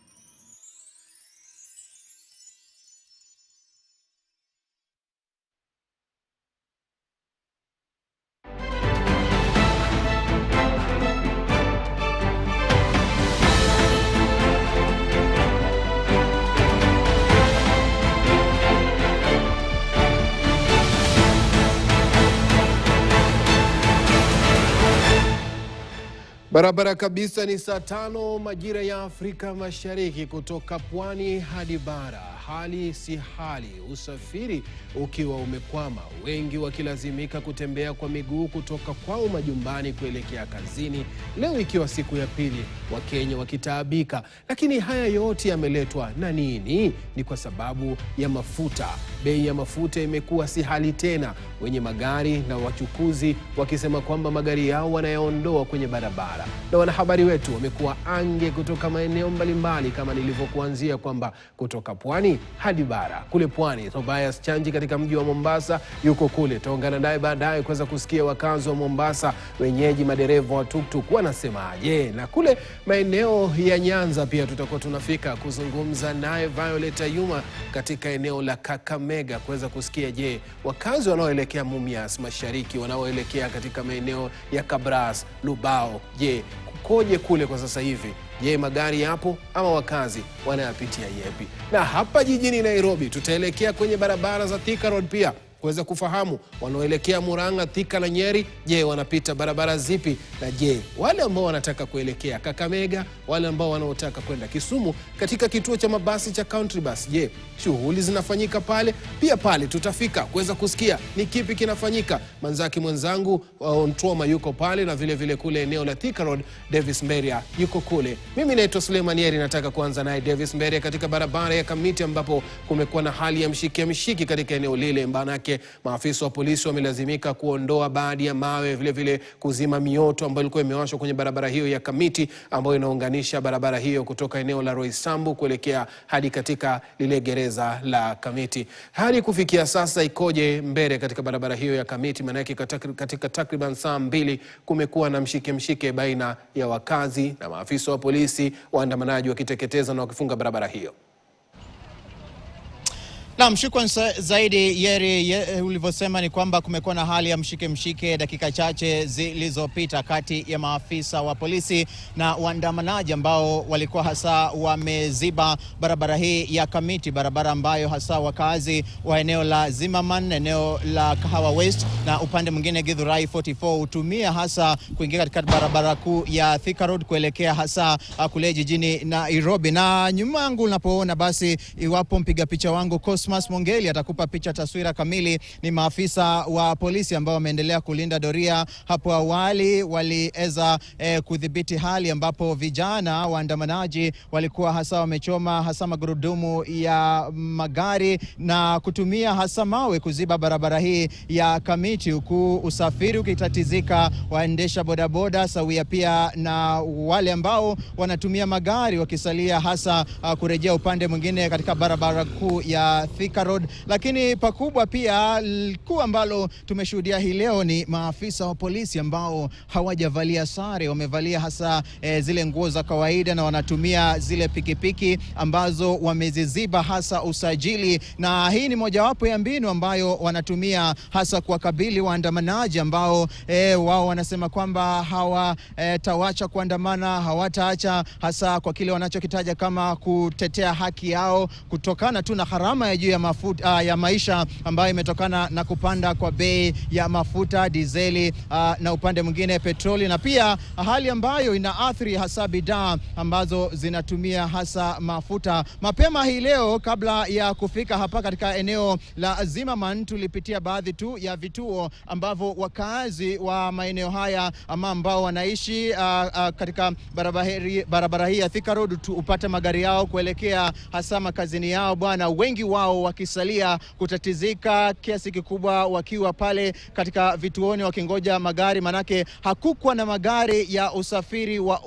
Barabara kabisa, ni saa 5 majira ya Afrika Mashariki, kutoka pwani hadi bara. Hali si hali, usafiri ukiwa umekwama, wengi wakilazimika kutembea kwa miguu kutoka kwao majumbani kuelekea kazini, leo ikiwa siku ya pili, Wakenya wakitaabika. Lakini haya yote yameletwa na nini? Ni kwa sababu ya mafuta. Bei ya mafuta imekuwa si hali tena, wenye magari na wachukuzi wakisema kwamba magari yao wanayaondoa kwenye barabara. Na wanahabari wetu wamekuwa ange kutoka maeneo mbalimbali, kama nilivyokuanzia kwamba kutoka pwani hadi bara. Kule pwani, Tobias Chanji katika mji wa Mombasa yuko kule. Taungana naye baadaye kuweza kusikia wakazi wa Mombasa, wenyeji, madereva wa tuktuk wanasemaje. Na kule maeneo ya Nyanza pia tutakuwa tunafika kuzungumza naye Violet Ayuma katika eneo la Kakamega kuweza kusikia, je, wakazi wanaoelekea Mumias Mashariki, wanaoelekea katika maeneo ya Kabras, Lubao, je, kukoje kule kwa sasa hivi? Je, magari yapo ama wakazi wanayapitia yepi? Na hapa jijini Nairobi tutaelekea kwenye barabara za Thika Road pia kuweza kufahamu wanaoelekea Murang'a, Thika na Nyeri, je, wanapita barabara zipi? Na je, wale ambao wanataka kuelekea Kakamega, wale ambao wanaotaka kwenda Kisumu katika kituo cha mabasi cha Country Bus, je, shughuli zinafanyika pale? Pia pale tutafika kuweza kusikia ni kipi kinafanyika. Manzaki mwenzangu Ontroma yuko pale, na vile vile kule eneo la Thika Road Davis Mberia yuko kule. Mimi naitwa Suleiman Yeri, nataka kuanza naye Davis Mberia katika barabara ya Kamiti, ambapo kumekuwa na hali ya mshiki katika eneo lile. Mbanake maafisa wa polisi wamelazimika kuondoa baadhi ya mawe, vile vile kuzima mioto ambayo ilikuwa imewashwa kwenye barabara hiyo ya Kamiti, ambayo inaunganisha barabara hiyo kutoka eneo la Roysambu kuelekea hadi katika lile gereza la Kamiti. Hadi kufikia sasa ikoje mbele katika barabara hiyo ya Kamiti? Manake katika takriban saa 2 kumekuwa na mshike baina ya wakazi na maafisa wa polisi, waandamanaji wakiteketeza na wakifunga barabara hiyo. Naam, shukrani zaidi Yeri. Ulivyosema ni kwamba kumekuwa na hali ya mshike dakika chache zilizopita kati ya maafisa wa polisi na waandamanaji ambao walikuwa hasa wameziba barabara hii ya Kamiti, barabara ambayo hasa wakazi wa eneo la Zimmerman, eneo la Kahawa West na upande mwingine Githurai 44 hutumia hasa kuingia katika barabara kuu ya Thika Road kuelekea hasa kule jijini Nairobi. Na nyuma yangu unapoona basi, iwapo mpiga picha wangu Cosmas Mongeli atakupa picha taswira kamili, ni maafisa wa polisi ambao wameendelea kulinda doria. Hapo awali waliweza kudhibiti hali ambapo vijana waandamanaji walikuwa hasa wamechoma hasa magurudumu ya magari na kutumia hasa mawe kuziba barabara hii ya Kamiti, huku usafiri ukitatizika, waendesha bodaboda sawia pia na wale ambao wanatumia magari wakisalia hasa kurejea upande mwingine katika barabara kuu ya Thika Road. Lakini pakubwa pia kuu ambalo tumeshuhudia hii leo ni maafisa wa polisi ambao hawajavalia sare, wamevalia hasa zile nguo za kawaida na wanatumia zile pikipiki ambazo wameziziba hasa usajili, na hii ni mojawapo ya mbinu ambayo wanatumia hasa kuwakabili waandamanaji ambao wao wanasema kwamba hawatawacha kuandamana, hawataacha hasa kwa kile wanachokitaja kama kutetea haki yao kutokana tu na gharama ya juu ya mafuta ya maisha ambayo imetokana na kupanda kwa bei ya mafuta, dizeli na upande mwingine petroli, na pia hali ambayo inaathiri hasa bidhaa ambazo zinatumia hasa mafuta. Mapema hii leo kabla ya kufika hapa katika eneo la Zimmerman, tulipitia baadhi tu ya vituo ambavyo wakazi wa maeneo haya ama ambao wanaishi katika barabara hii ya Thika Road upate magari yao kuelekea hasa makazini yao bwana, wengi wao wakisalia kutatizika, kiasi kikubwa wakiwa pale katika vituoni wakingoja magari, manake hakukuwa na magari ya usafiri wa